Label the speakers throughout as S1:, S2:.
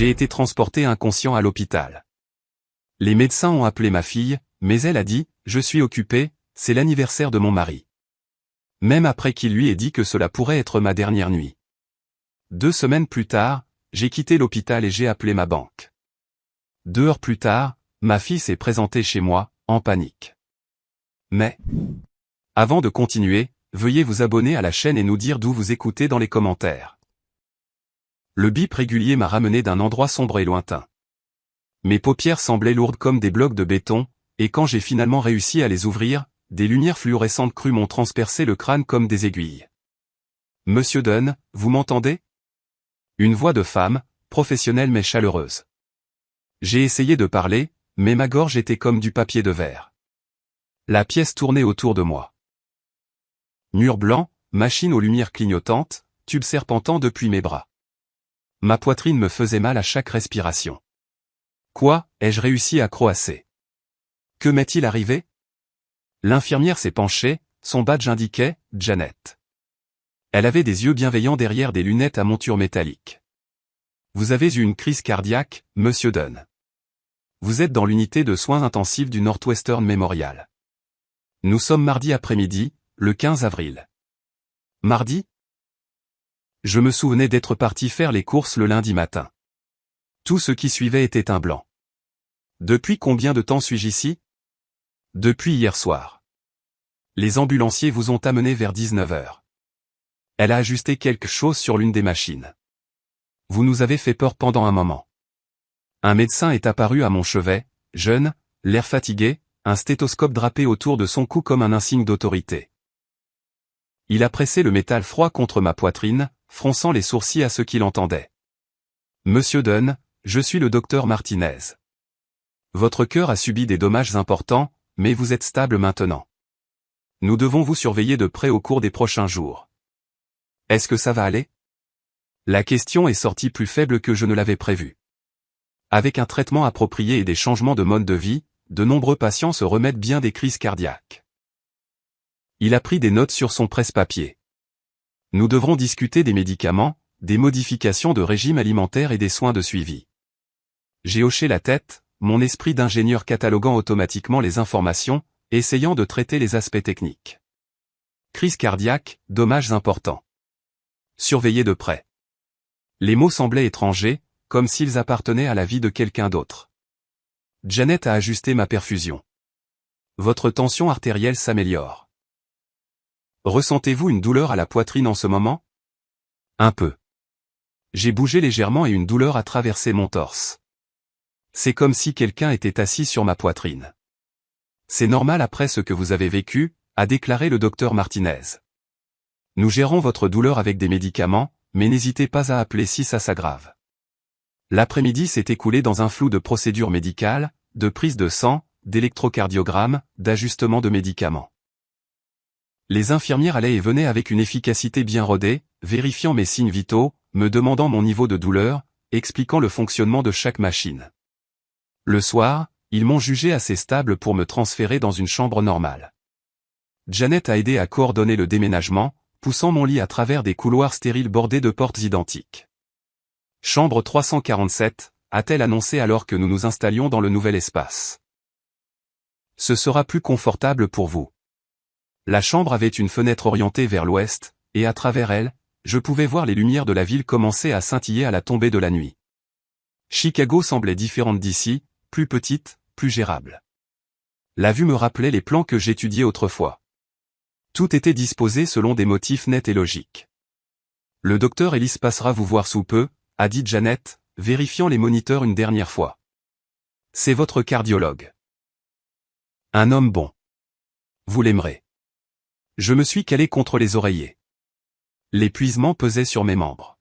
S1: J'ai été transporté inconscient à l'hôpital. Les médecins ont appelé ma fille, mais elle a dit « Je suis occupée, c'est l'anniversaire de mon mari ». Même après qu'il lui ait dit que cela pourrait être ma dernière nuit. 2 semaines plus tard, j'ai quitté l'hôpital et j'ai appelé ma banque. 2 heures plus tard, ma fille s'est présentée chez moi, en panique. Mais, avant de continuer, veuillez vous abonner à la chaîne et nous dire d'où vous écoutez dans les commentaires. Le bip régulier m'a ramené d'un endroit sombre et lointain. Mes paupières semblaient lourdes comme des blocs de béton, et quand j'ai finalement réussi à les ouvrir, des lumières fluorescentes crues m'ont transpercé le crâne comme des aiguilles. « Monsieur Dunn, vous m'entendez ?» Une voix de femme, professionnelle mais chaleureuse. J'ai essayé de parler, mais ma gorge était comme du papier de verre. La pièce tournait autour de moi. Mur blanc, machine aux lumières clignotantes, tube serpentant depuis mes bras. Ma poitrine me faisait mal à chaque respiration. Quoi, ai-je réussi à croasser? Que m'est-il arrivé? L'infirmière s'est penchée, son badge indiquait « Janet ». Elle avait des yeux bienveillants derrière des lunettes à monture métallique. « Vous avez eu une crise cardiaque, monsieur Dunn. Vous êtes dans l'unité de soins intensifs du Northwestern Memorial. Nous sommes mardi après-midi, le 15 avril. » Mardi? Je me souvenais d'être parti faire les courses le lundi matin. Tout ce qui suivait était un blanc. Depuis combien de temps suis-je ici? Depuis hier soir. Les ambulanciers vous ont amené vers 19 heures. Elle a ajusté quelque chose sur l'une des machines. Vous nous avez fait peur pendant un moment. Un médecin est apparu à mon chevet, jeune, l'air fatigué, un stéthoscope drapé autour de son cou comme un insigne d'autorité. Il a pressé le métal froid contre ma poitrine, fronçant les sourcils à ce qu'il entendait. Monsieur Dunn, je suis le docteur Martinez. Votre cœur a subi des dommages importants, mais vous êtes stable maintenant. Nous devons vous surveiller de près au cours des prochains jours. Est-ce que ça va aller? La question est sortie plus faible que je ne l'avais prévu. Avec un traitement approprié et des changements de mode de vie, de nombreux patients se remettent bien des crises cardiaques. Il a pris des notes sur son presse-papier. Nous devrons discuter des médicaments, des modifications de régime alimentaire et des soins de suivi. J'ai hoché la tête, mon esprit d'ingénieur cataloguant automatiquement les informations, essayant de traiter les aspects techniques. Crise cardiaque, dommages importants. Surveiller de près. Les mots semblaient étrangers, comme s'ils appartenaient à la vie de quelqu'un d'autre. Janet a ajusté ma perfusion. Votre tension artérielle s'améliore. Ressentez-vous une douleur à la poitrine en ce moment? Un peu. J'ai bougé légèrement et une douleur a traversé mon torse. C'est comme si quelqu'un était assis sur ma poitrine. C'est normal après ce que vous avez vécu, a déclaré le docteur Martinez. Nous gérons votre douleur avec des médicaments, mais n'hésitez pas à appeler si ça s'aggrave. L'après-midi s'est écoulé dans un flou de procédures médicales, de prise de sang, d'électrocardiogramme, d'ajustement de médicaments. Les infirmières allaient et venaient avec une efficacité bien rodée, vérifiant mes signes vitaux, me demandant mon niveau de douleur, expliquant le fonctionnement de chaque machine. Le soir, ils m'ont jugé assez stable pour me transférer dans une chambre normale. Janet a aidé à coordonner le déménagement, poussant mon lit à travers des couloirs stériles bordés de portes identiques. Chambre 347, a-t-elle annoncé alors que nous nous installions dans le nouvel espace. Ce sera plus confortable pour vous. La chambre avait une fenêtre orientée vers l'ouest, et à travers elle, je pouvais voir les lumières de la ville commencer à scintiller à la tombée de la nuit. Chicago semblait différente d'ici, plus petite, plus gérable. La vue me rappelait les plans que j'étudiais autrefois. Tout était disposé selon des motifs nets et logiques. Le docteur Ellis passera vous voir sous peu, a dit Janet, vérifiant les moniteurs une dernière fois. C'est votre cardiologue. Un homme bon. Vous l'aimerez. Je me suis calé contre les oreillers. L'épuisement pesait sur mes membres.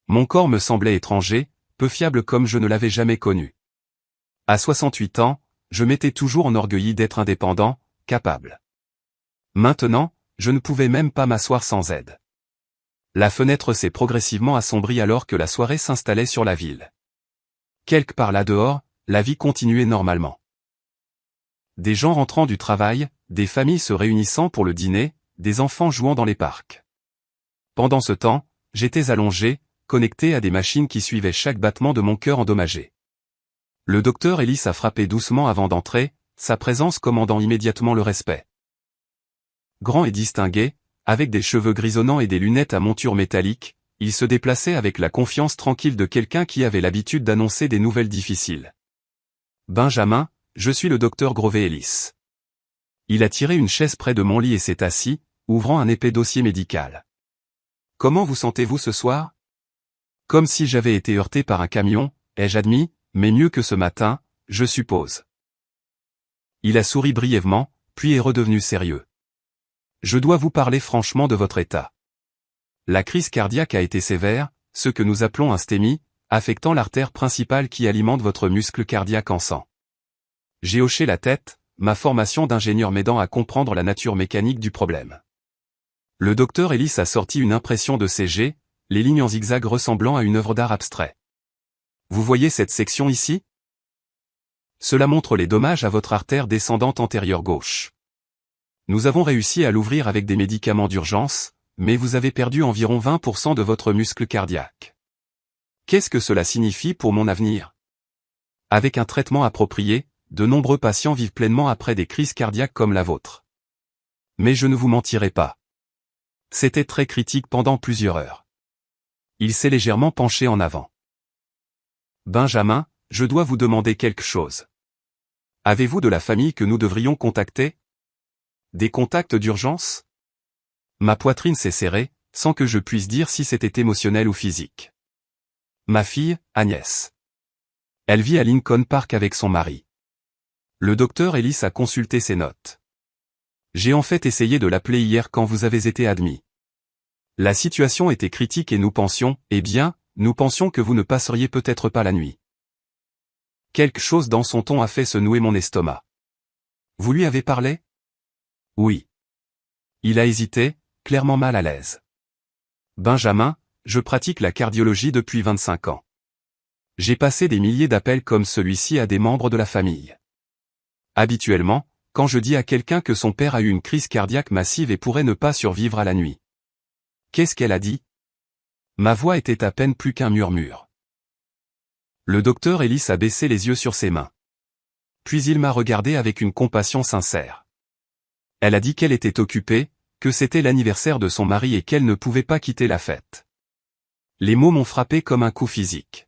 S1: Mon corps me semblait étranger, peu fiable comme je ne l'avais jamais connu. À 68 ans, je m'étais toujours enorgueilli d'être indépendant, capable. Maintenant, je ne pouvais même pas m'asseoir sans aide. La fenêtre s'est progressivement assombrie alors que la soirée s'installait sur la ville. Quelque part là dehors, la vie continuait normalement. Des gens rentrant du travail, des familles se réunissant pour le dîner, des enfants jouant dans les parcs. Pendant ce temps, j'étais allongé, connecté à des machines qui suivaient chaque battement de mon cœur endommagé. Le docteur Ellis a frappé doucement avant d'entrer, sa présence commandant immédiatement le respect. Grand et distingué, avec des cheveux grisonnants et des lunettes à monture métallique, il se déplaçait avec la confiance tranquille de quelqu'un qui avait l'habitude d'annoncer des nouvelles difficiles. « Benjamin, je suis le docteur Grover Ellis. » Il a tiré une chaise près de mon lit et s'est assis, ouvrant un épais dossier médical. « Comment vous sentez-vous ce soir ? » Comme si j'avais été heurté par un camion, ai-je admis, mais mieux que ce matin, je suppose. Il a souri brièvement, puis est redevenu sérieux. « Je dois vous parler franchement de votre état. La crise cardiaque a été sévère, ce que nous appelons un STEMI, affectant l'artère principale qui alimente votre muscle cardiaque en sang. J'ai hoché la tête, ma formation d'ingénieur m'aidant à comprendre la nature mécanique du problème. Le docteur Ellis a sorti une impression de CG, les lignes en zigzag ressemblant à une œuvre d'art abstrait. Vous voyez cette section ici ? Cela montre les dommages à votre artère descendante antérieure gauche. Nous avons réussi à l'ouvrir avec des médicaments d'urgence, mais vous avez perdu environ 20% de votre muscle cardiaque. Qu'est-ce que cela signifie pour mon avenir ? Avec un traitement approprié, de nombreux patients vivent pleinement après des crises cardiaques comme la vôtre. Mais je ne vous mentirai pas. C'était très critique pendant plusieurs heures. Il s'est légèrement penché en avant. Benjamin, je dois vous demander quelque chose. Avez-vous de la famille que nous devrions contacter ? Des contacts d'urgence ? Ma poitrine s'est serrée, sans que je puisse dire si c'était émotionnel ou physique. Ma fille, Agnès. Elle vit à Lincoln Park avec son mari. Le docteur Ellis a consulté ses notes. J'ai en fait essayé de l'appeler hier quand vous avez été admis. La situation était critique et nous pensions que vous ne passeriez peut-être pas la nuit. Quelque chose dans son ton a fait se nouer mon estomac. Vous lui avez parlé ? Oui. Il a hésité, clairement mal à l'aise. Benjamin, je pratique la cardiologie depuis 25 ans. J'ai passé des milliers d'appels comme celui-ci à des membres de la famille. Habituellement, quand je dis à quelqu'un que son père a eu une crise cardiaque massive et pourrait ne pas survivre à la nuit. Qu'est-ce qu'elle a dit ? Ma voix était à peine plus qu'un murmure. Le docteur Ellis a baissé les yeux sur ses mains. Puis il m'a regardé avec une compassion sincère. Elle a dit qu'elle était occupée, que c'était l'anniversaire de son mari et qu'elle ne pouvait pas quitter la fête. Les mots m'ont frappé comme un coup physique.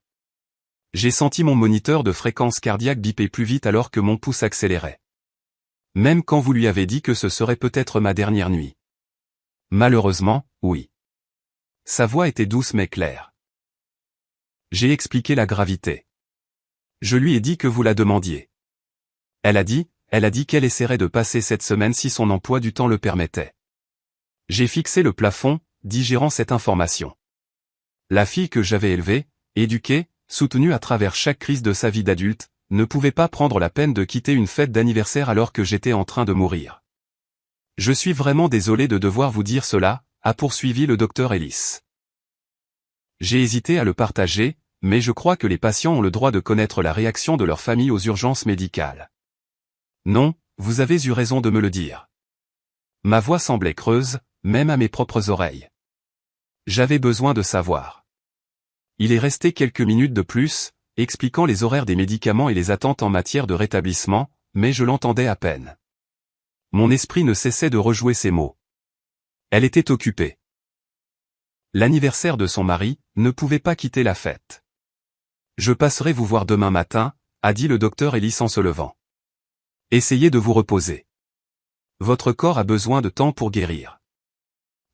S1: J'ai senti mon moniteur de fréquence cardiaque biper plus vite alors que mon pouce accélérait. Même quand vous lui avez dit que ce serait peut-être ma dernière nuit. Malheureusement, oui. Sa voix était douce mais claire. J'ai expliqué la gravité. Je lui ai dit que vous la demandiez. Elle a dit qu'elle essaierait de passer cette semaine si son emploi du temps le permettait. J'ai fixé le plafond, digérant cette information. La fille que j'avais élevée, éduquée, soutenue à travers chaque crise de sa vie d'adulte, ne pouvait pas prendre la peine de quitter une fête d'anniversaire alors que j'étais en train de mourir. Je suis vraiment désolé de devoir vous dire cela, a poursuivi le docteur Ellis. J'ai hésité à le partager, mais je crois que les patients ont le droit de connaître la réaction de leur famille aux urgences médicales. Non, vous avez eu raison de me le dire. Ma voix semblait creuse, même à mes propres oreilles. J'avais besoin de savoir. Il est resté quelques minutes de plus, expliquant les horaires des médicaments et les attentes en matière de rétablissement, mais je l'entendais à peine. Mon esprit ne cessait de rejouer ces mots. Elle était occupée. L'anniversaire de son mari ne pouvait pas quitter la fête. Je passerai vous voir demain matin, a dit le docteur Ellis en se levant. Essayez de vous reposer. Votre corps a besoin de temps pour guérir.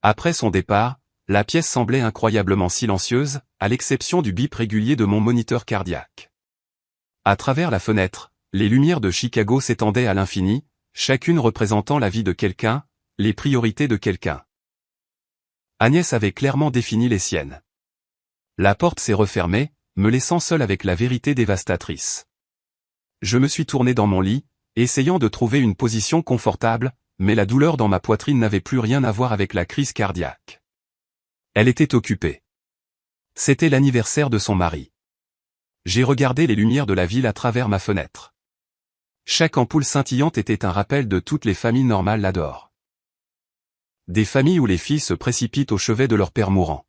S1: Après son départ, la pièce semblait incroyablement silencieuse, à l'exception du bip régulier de mon moniteur cardiaque. À travers la fenêtre, les lumières de Chicago s'étendaient à l'infini, chacune représentant la vie de quelqu'un, les priorités de quelqu'un. Agnès avait clairement défini les siennes. La porte s'est refermée, me laissant seul avec la vérité dévastatrice. Je me suis tourné dans mon lit, essayant de trouver une position confortable, mais la douleur dans ma poitrine n'avait plus rien à voir avec la crise cardiaque. Elle était occupée. C'était l'anniversaire de son mari. J'ai regardé les lumières de la ville à travers ma fenêtre. Chaque ampoule scintillante était un rappel de toutes les familles normales là-dehors. Des familles où les filles se précipitent au chevet de leur père mourant.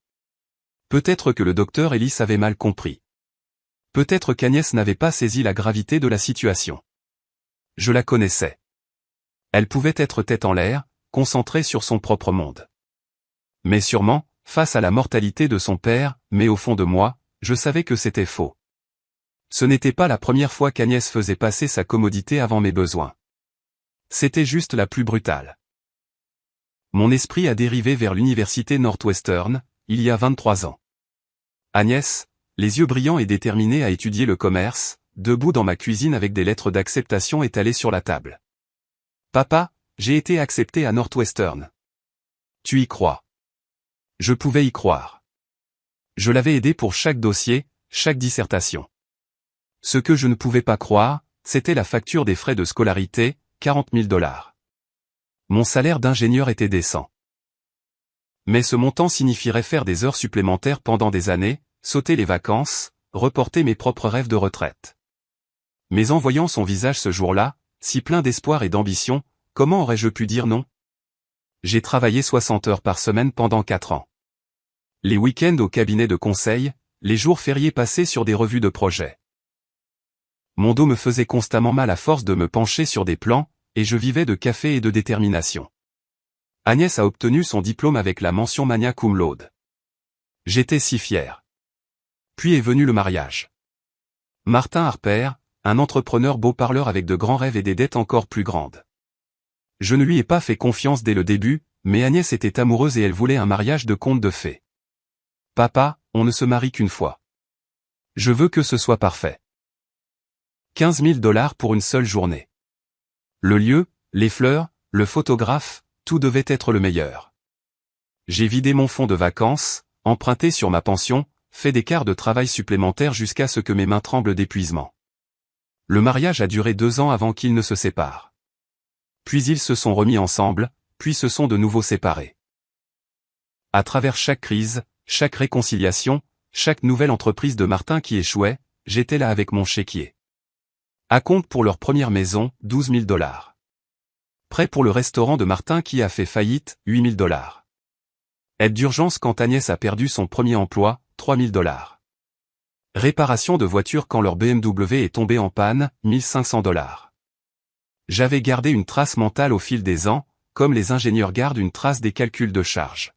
S1: Peut-être que le docteur Ellis avait mal compris. Peut-être qu'Agnès n'avait pas saisi la gravité de la situation. Je la connaissais. Elle pouvait être tête en l'air, concentrée sur son propre monde. Mais sûrement, face à la mortalité de son père, mais au fond de moi, je savais que c'était faux. Ce n'était pas la première fois qu'Agnès faisait passer sa commodité avant mes besoins. C'était juste la plus brutale. Mon esprit a dérivé vers l'université Northwestern, il y a 23 ans. Agnès, les yeux brillants et déterminée à étudier le commerce, debout dans ma cuisine avec des lettres d'acceptation étalées sur la table. Papa, j'ai été accepté à Northwestern. Tu y crois? Je pouvais y croire. Je l'avais aidé pour chaque dossier, chaque dissertation. Ce que je ne pouvais pas croire, c'était la facture des frais de scolarité, 40 000 $. Mon salaire d'ingénieur était décent. Mais ce montant signifierait faire des heures supplémentaires pendant des années, sauter les vacances, reporter mes propres rêves de retraite. Mais en voyant son visage ce jour-là, si plein d'espoir et d'ambition, comment aurais-je pu dire non? J'ai travaillé 60 heures par semaine pendant 4 ans. Les week-ends au cabinet de conseil, les jours fériés passés sur des revues de projets. Mon dos me faisait constamment mal à force de me pencher sur des plans, et je vivais de café et de détermination. Agnès a obtenu son diplôme avec la mention magna cum laude. J'étais si fier. Puis est venu le mariage. Martin Harper, un entrepreneur beau parleur avec de grands rêves et des dettes encore plus grandes. Je ne lui ai pas fait confiance dès le début, mais Agnès était amoureuse et elle voulait un mariage de conte de fées. Papa, on ne se marie qu'une fois. Je veux que ce soit parfait. 15 000 $ pour une seule journée. Le lieu, les fleurs, le photographe, tout devait être le meilleur. J'ai vidé mon fonds de vacances, emprunté sur ma pension, fait des quarts de travail supplémentaires jusqu'à ce que mes mains tremblent d'épuisement. Le mariage a duré 2 ans avant qu'ils ne se séparent. Puis ils se sont remis ensemble, puis se sont de nouveau séparés. À travers chaque crise, chaque réconciliation, chaque nouvelle entreprise de Martin qui échouait, j'étais là avec mon chéquier. Acompte pour leur première maison, 12 000 $. Prêt pour le restaurant de Martin qui a fait faillite, 8 000 $. Aide d'urgence quand Agnès a perdu son premier emploi, 3 000 $. Réparation de voiture quand leur BMW est tombé en panne, 1 500 $. J'avais gardé une trace mentale au fil des ans, comme les ingénieurs gardent une trace des calculs de charge.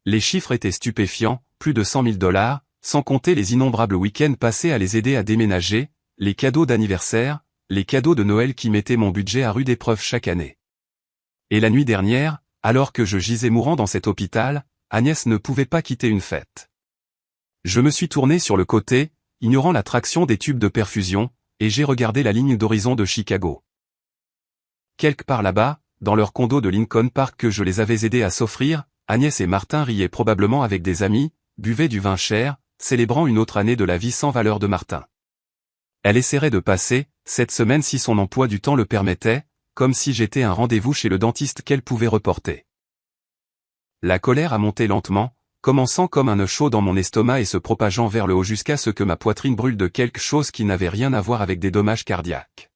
S1: Les chiffres étaient stupéfiants, plus de 100 000 $, sans compter les innombrables week-ends passés à les aider à déménager, les cadeaux d'anniversaire, les cadeaux de Noël qui mettaient mon budget à rude épreuve chaque année. Et la nuit dernière, alors que je gisais mourant dans cet hôpital, Agnès ne pouvait pas quitter une fête. Je me suis tourné sur le côté, ignorant la traction des tubes de perfusion, et j'ai regardé la ligne d'horizon de Chicago. Quelque part là-bas, dans leur condo de Lincoln Park que je les avais aidés à s'offrir, Agnès et Martin riaient probablement avec des amis, buvaient du vin cher, célébrant une autre année de la vie sans valeur de Martin. Elle essaierait de passer, cette semaine si son emploi du temps le permettait, comme si j'étais un rendez-vous chez le dentiste qu'elle pouvait reporter. La colère a monté lentement, commençant comme un nœud chaud dans mon estomac et se propageant vers le haut jusqu'à ce que ma poitrine brûle de quelque chose qui n'avait rien à voir avec des dommages cardiaques.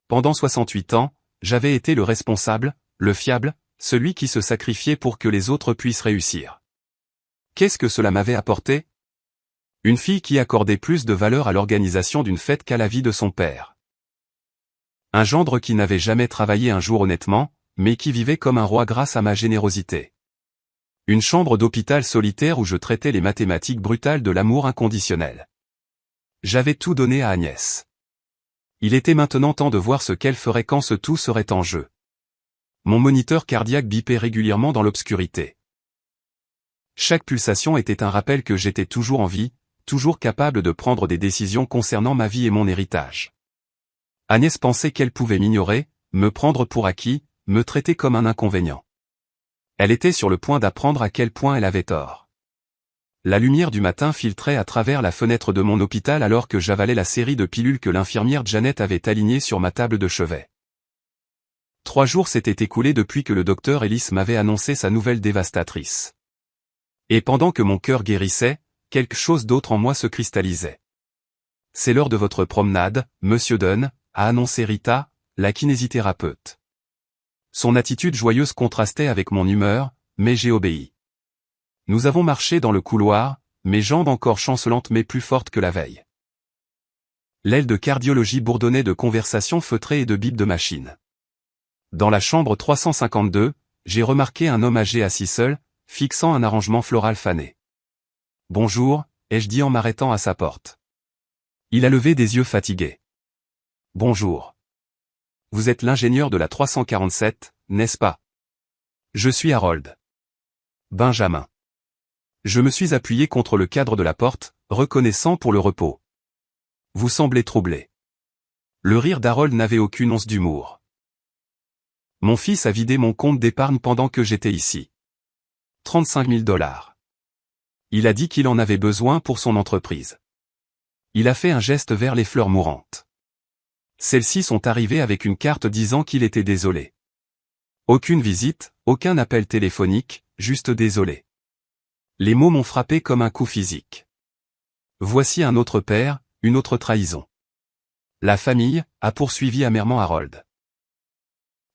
S1: Pendant 68 ans, j'avais été le responsable, le fiable, celui qui se sacrifiait pour que les autres puissent réussir. Qu'est-ce que cela m'avait apporté? Une fille qui accordait plus de valeur à l'organisation d'une fête qu'à la vie de son père. Un gendre qui n'avait jamais travaillé un jour honnêtement, mais qui vivait comme un roi grâce à ma générosité. Une chambre d'hôpital solitaire où je traitais les mathématiques brutales de l'amour inconditionnel. J'avais tout donné à Agnès. Il était maintenant temps de voir ce qu'elle ferait quand ce tout serait en jeu. Mon moniteur cardiaque bipait régulièrement dans l'obscurité. Chaque pulsation était un rappel que j'étais toujours en vie, toujours capable de prendre des décisions concernant ma vie et mon héritage. Agnès pensait qu'elle pouvait m'ignorer, me prendre pour acquis, me traiter comme un inconvénient. Elle était sur le point d'apprendre à quel point elle avait tort. La lumière du matin filtrait à travers la fenêtre de mon hôpital alors que j'avalais la série de pilules que l'infirmière Janet avait alignées sur ma table de chevet. 3 jours s'étaient écoulés depuis que le docteur Ellis m'avait annoncé sa nouvelle dévastatrice. Et pendant que mon cœur guérissait, quelque chose d'autre en moi se cristallisait. C'est l'heure de votre promenade, Monsieur Dunn, a annoncé Rita, la kinésithérapeute. Son attitude joyeuse contrastait avec mon humeur, mais j'ai obéi. Nous avons marché dans le couloir, mes jambes encore chancelantes mais plus fortes que la veille. L'aile de cardiologie bourdonnait de conversations feutrées et de bips de machine. Dans la chambre 352, j'ai remarqué un homme âgé assis seul, fixant un arrangement floral fané. « Bonjour », ai-je dit en m'arrêtant à sa porte. Il a levé des yeux fatigués. « Bonjour. Vous êtes l'ingénieur de la 347, n'est-ce pas ? Je suis Harold. Benjamin. » Je me suis appuyé contre le cadre de la porte, reconnaissant pour le repos. « Vous semblez troublé. » Le rire d'Harold n'avait aucune once d'humour. « Mon fils a vidé mon compte d'épargne pendant que j'étais ici. 35 000 $. Il a dit qu'il en avait besoin pour son entreprise. » Il a fait un geste vers les fleurs mourantes. Celles-ci sont arrivées avec une carte disant qu'il était désolé. Aucune visite, aucun appel téléphonique, juste désolé. Les mots m'ont frappé comme un coup physique. Voici un autre père, une autre trahison. La famille, a poursuivi amèrement Harold.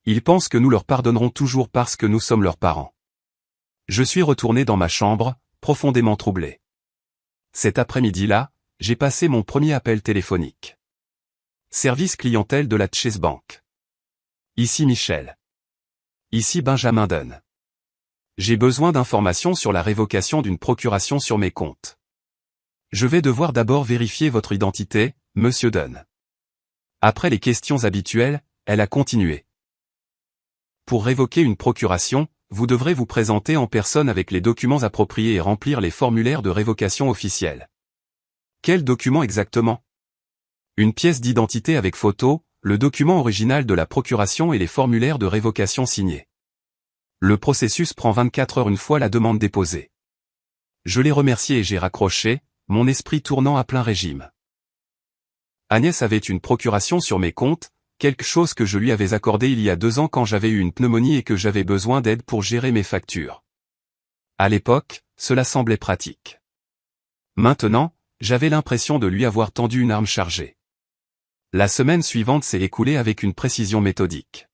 S1: Ils pensent que nous leur pardonnerons toujours parce que nous sommes leurs parents. Je suis retourné dans ma chambre, profondément troublé. Cet après-midi-là, j'ai passé mon premier appel téléphonique. Service clientèle de la Chase Bank. Ici Michel. Ici Benjamin Dunn. J'ai besoin d'informations sur la révocation d'une procuration sur mes comptes. Je vais devoir d'abord vérifier votre identité, monsieur Dunn. Après les questions habituelles, elle a continué. Pour révoquer une procuration, vous devrez vous présenter en personne avec les documents appropriés et remplir les formulaires de révocation officiels. Quel document exactement ? Une pièce d'identité avec photo, le document original de la procuration et les formulaires de révocation signés. Le processus prend 24 heures une fois la demande déposée. Je l'ai remercié et j'ai raccroché, mon esprit tournant à plein régime. Agnès avait une procuration sur mes comptes, quelque chose que je lui avais accordé il y a 2 ans quand j'avais eu une pneumonie et que j'avais besoin d'aide pour gérer mes factures. À l'époque, cela semblait pratique. Maintenant, j'avais l'impression de lui avoir tendu une arme chargée. La semaine suivante s'est écoulée avec une précision méthodique.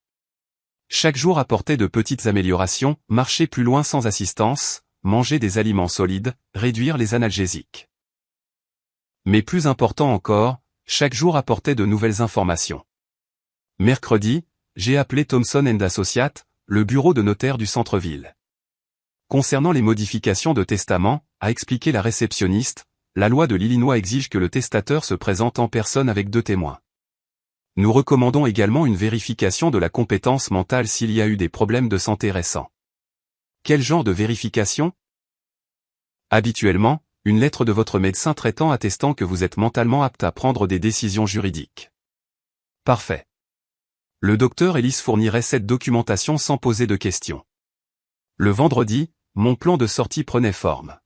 S1: Chaque jour apportait de petites améliorations, marcher plus loin sans assistance, manger des aliments solides, réduire les analgésiques. Mais plus important encore, chaque jour apportait de nouvelles informations. Mercredi, j'ai appelé Thomson & Associates, le bureau de notaire du centre-ville. Concernant les modifications de testament, a expliqué la réceptionniste, la loi de l'Illinois exige que le testateur se présente en personne avec 2 témoins. Nous recommandons également une vérification de la compétence mentale s'il y a eu des problèmes de santé récents. Quel genre de vérification ? Habituellement, une lettre de votre médecin traitant attestant que vous êtes mentalement apte à prendre des décisions juridiques. Parfait. Le docteur Ellis fournirait cette documentation sans poser de questions. Le vendredi, mon plan de sortie prenait forme.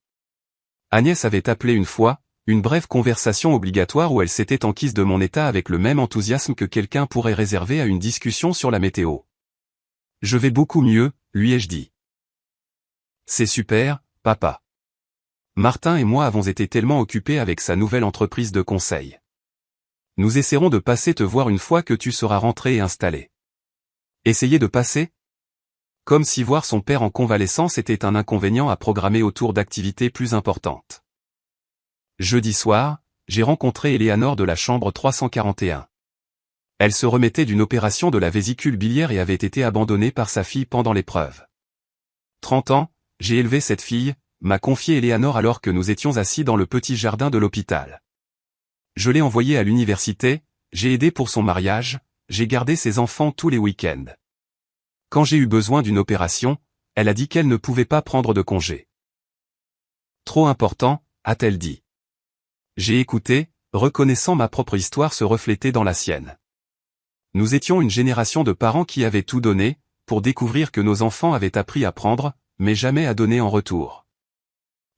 S1: Agnès avait appelé une fois, une brève conversation obligatoire où elle s'était enquise de mon état avec le même enthousiasme que quelqu'un pourrait réserver à une discussion sur la météo. « Je vais beaucoup mieux », lui ai-je dit. « C'est super, papa. Martin et moi avons été tellement occupés avec sa nouvelle entreprise de conseil. Nous essaierons de passer te voir une fois que tu seras rentré et installé. » Essayer de passer ? Comme si voir son père en convalescence était un inconvénient à programmer autour d'activités plus importantes. Jeudi soir, j'ai rencontré Eleanor de la chambre 341. Elle se remettait d'une opération de la vésicule biliaire et avait été abandonnée par sa fille pendant l'épreuve. 30 ans, j'ai élevé cette fille, m'a confié Eleanor alors que nous étions assis dans le petit jardin de l'hôpital. Je l'ai envoyée à l'université, j'ai aidé pour son mariage, j'ai gardé ses enfants tous les week-ends. Quand j'ai eu besoin d'une opération, elle a dit qu'elle ne pouvait pas prendre de congé. Trop important, a-t-elle dit. J'ai écouté, reconnaissant ma propre histoire se refléter dans la sienne. Nous étions une génération de parents qui avaient tout donné, pour découvrir que nos enfants avaient appris à prendre, mais jamais à donner en retour.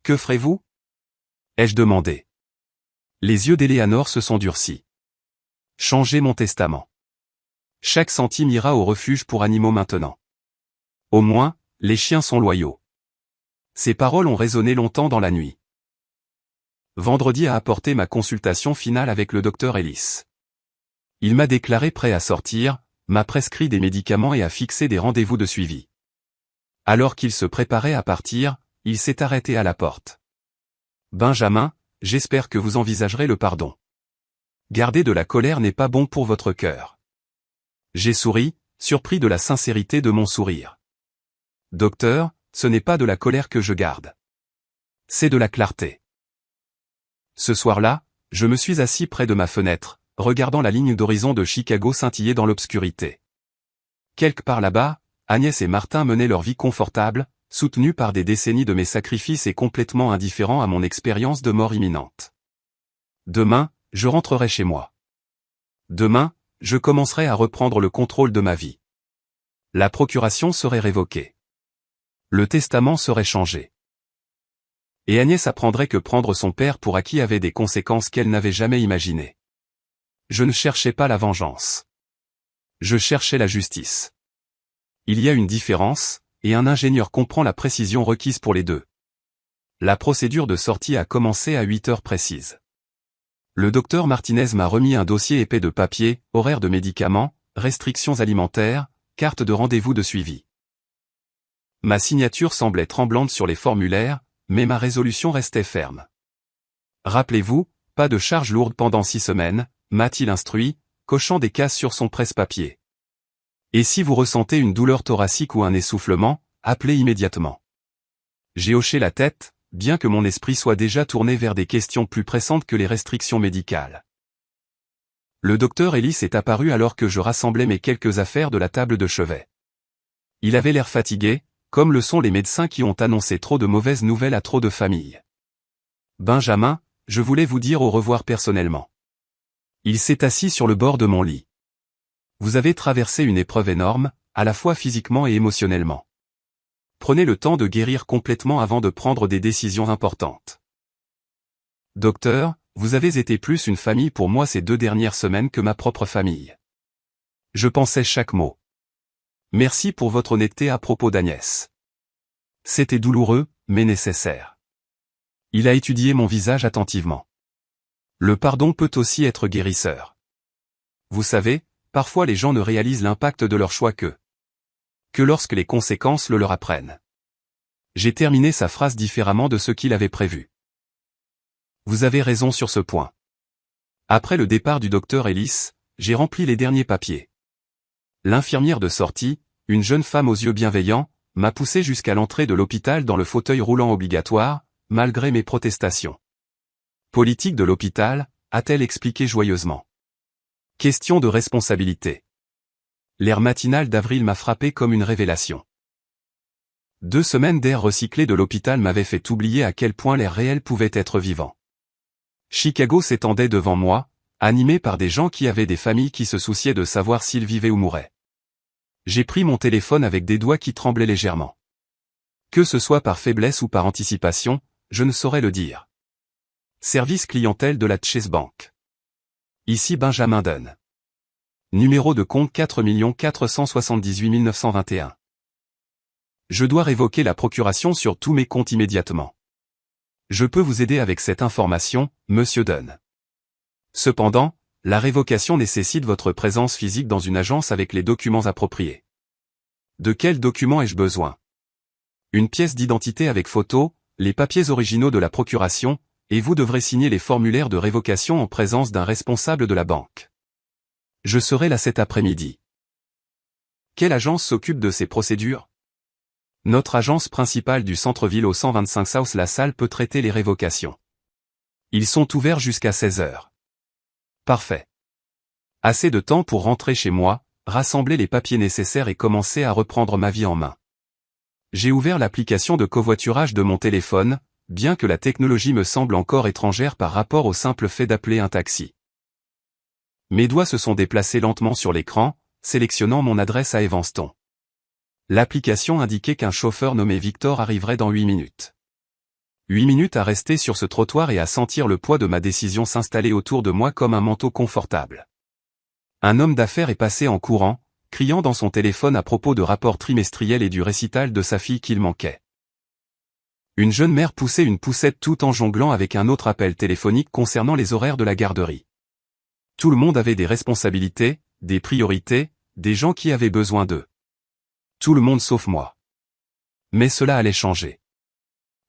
S1: Que ferez-vous ? Ai-je demandé. Les yeux d'Eleanor se sont durcis. Changer mon testament. Chaque centime ira au refuge pour animaux maintenant. Au moins, les chiens sont loyaux. Ces paroles ont résonné longtemps dans la nuit. Vendredi a apporté ma consultation finale avec le docteur Ellis. Il m'a déclaré prêt à sortir, m'a prescrit des médicaments et a fixé des rendez-vous de suivi. Alors qu'il se préparait à partir, il s'est arrêté à la porte. Benjamin, j'espère que vous envisagerez le pardon. Garder de la colère n'est pas bon pour votre cœur. J'ai souri, surpris de la sincérité de mon sourire. Docteur, ce n'est pas de la colère que je garde. C'est de la clarté. Ce soir-là, je me suis assis près de ma fenêtre, regardant la ligne d'horizon de Chicago scintiller dans l'obscurité. Quelque part là-bas, Agnès et Martin menaient leur vie confortable, soutenus par des décennies de mes sacrifices et complètement indifférents à mon expérience de mort imminente. Demain, je rentrerai chez moi. Demain, je commencerai à reprendre le contrôle de ma vie. La procuration serait révoquée. Le testament serait changé. Et Agnès apprendrait que prendre son père pour acquis avait des conséquences qu'elle n'avait jamais imaginées. Je ne cherchais pas la vengeance. Je cherchais la justice. Il y a une différence, et un ingénieur comprend la précision requise pour les deux. La procédure de sortie a commencé à 8 heures précises. Le docteur Martinez m'a remis un dossier épais de papier, horaires de médicaments, restrictions alimentaires, carte de rendez-vous de suivi. Ma signature semblait tremblante sur les formulaires, mais ma résolution restait ferme. Rappelez-vous, pas de charges lourdes pendant 6 semaines, m'a-t-il instruit, cochant des cases sur son presse-papier. Et si vous ressentez une douleur thoracique ou un essoufflement, appelez immédiatement. J'ai hoché la tête, bien que mon esprit soit déjà tourné vers des questions plus pressantes que les restrictions médicales. Le docteur Ellis est apparu alors que je rassemblais mes quelques affaires de la table de chevet. Il avait l'air fatigué, comme le sont les médecins qui ont annoncé trop de mauvaises nouvelles à trop de familles. Benjamin, je voulais vous dire au revoir personnellement. Il s'est assis sur le bord de mon lit. Vous avez traversé une épreuve énorme, à la fois physiquement et émotionnellement. Prenez le temps de guérir complètement avant de prendre des décisions importantes. Docteur, vous avez été plus une famille pour moi ces 2 dernières semaines que ma propre famille. Je pensais chaque mot. Merci pour votre honnêteté à propos d'Agnès. C'était douloureux, mais nécessaire. Il a étudié mon visage attentivement. Le pardon peut aussi être guérisseur. Vous savez, parfois les gens ne réalisent l'impact de leur choix que lorsque les conséquences le leur apprennent. J'ai terminé sa phrase différemment de ce qu'il avait prévu. Vous avez raison sur ce point. Après le départ du docteur Ellis, j'ai rempli les derniers papiers. L'infirmière de sortie, une jeune femme aux yeux bienveillants, m'a poussé jusqu'à l'entrée de l'hôpital dans le fauteuil roulant obligatoire, malgré mes protestations. Politique de l'hôpital, a-t-elle expliqué joyeusement. Question de responsabilité. L'air matinal d'avril m'a frappé comme une révélation. 2 semaines d'air recyclé de l'hôpital m'avaient fait oublier à quel point l'air réel pouvait être vivant. Chicago s'étendait devant moi, animé par des gens qui avaient des familles qui se souciaient de savoir s'ils vivaient ou mouraient. J'ai pris mon téléphone avec des doigts qui tremblaient légèrement. Que ce soit par faiblesse ou par anticipation, je ne saurais le dire. Service clientèle de la Chase Bank. Ici Benjamin Dunn. Numéro de compte 4 478 921. Je dois révoquer la procuration sur tous mes comptes immédiatement. Je peux vous aider avec cette information, Monsieur Dunn. Cependant, la révocation nécessite votre présence physique dans une agence avec les documents appropriés. De quels documents ai-je besoin? Une pièce d'identité avec photo, les papiers originaux de la procuration, et vous devrez signer les formulaires de révocation en présence d'un responsable de la banque. Je serai là cet après-midi. Quelle agence s'occupe de ces procédures? Notre agence principale du centre-ville au 125 South La Salle peut traiter les révocations. Ils sont ouverts jusqu'à 16 heures. Parfait. Assez de temps pour rentrer chez moi, rassembler les papiers nécessaires et commencer à reprendre ma vie en main. J'ai ouvert l'application de covoiturage de mon téléphone, bien que la technologie me semble encore étrangère par rapport au simple fait d'appeler un taxi. Mes doigts se sont déplacés lentement sur l'écran, sélectionnant mon adresse à Evanston. L'application indiquait qu'un chauffeur nommé Victor arriverait dans 8 minutes. 8 minutes à rester sur ce trottoir et à sentir le poids de ma décision s'installer autour de moi comme un manteau confortable. Un homme d'affaires est passé en courant, criant dans son téléphone à propos de rapports trimestriels et du récital de sa fille qu'il manquait. Une jeune mère poussait une poussette tout en jonglant avec un autre appel téléphonique concernant les horaires de la garderie. Tout le monde avait des responsabilités, des priorités, des gens qui avaient besoin d'eux. Tout le monde sauf moi. Mais cela allait changer.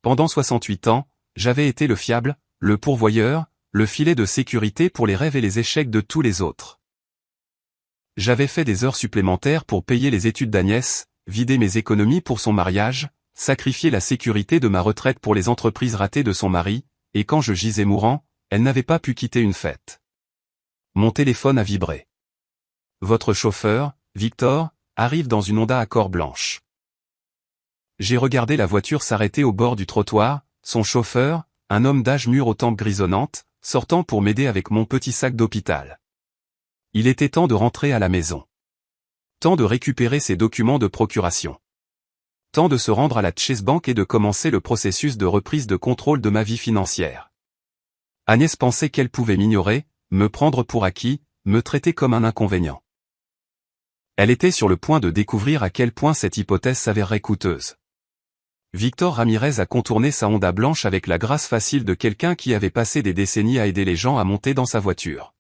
S1: Pendant 68 ans, j'avais été le fiable, le pourvoyeur, le filet de sécurité pour les rêves et les échecs de tous les autres. J'avais fait des heures supplémentaires pour payer les études d'Agnès, vider mes économies pour son mariage, sacrifier la sécurité de ma retraite pour les entreprises ratées de son mari, et quand je gisais mourant, elle n'avait pas pu quitter une fête. Mon téléphone a vibré. Votre chauffeur, Victor, arrive dans une Honda Accord blanche. J'ai regardé la voiture s'arrêter au bord du trottoir, son chauffeur, un homme d'âge mûr aux tempes grisonnantes, sortant pour m'aider avec mon petit sac d'hôpital. Il était temps de rentrer à la maison. Temps de récupérer ses documents de procuration. Temps de se rendre à la Chase Bank et de commencer le processus de reprise de contrôle de ma vie financière. Agnès pensait qu'elle pouvait m'ignorer, me prendre pour acquis, me traiter comme un inconvénient. Elle était sur le point de découvrir à quel point cette hypothèse s'avérerait coûteuse. Victor Ramirez a contourné sa Honda blanche avec la grâce facile de quelqu'un qui avait passé des décennies à aider les gens à monter dans sa voiture.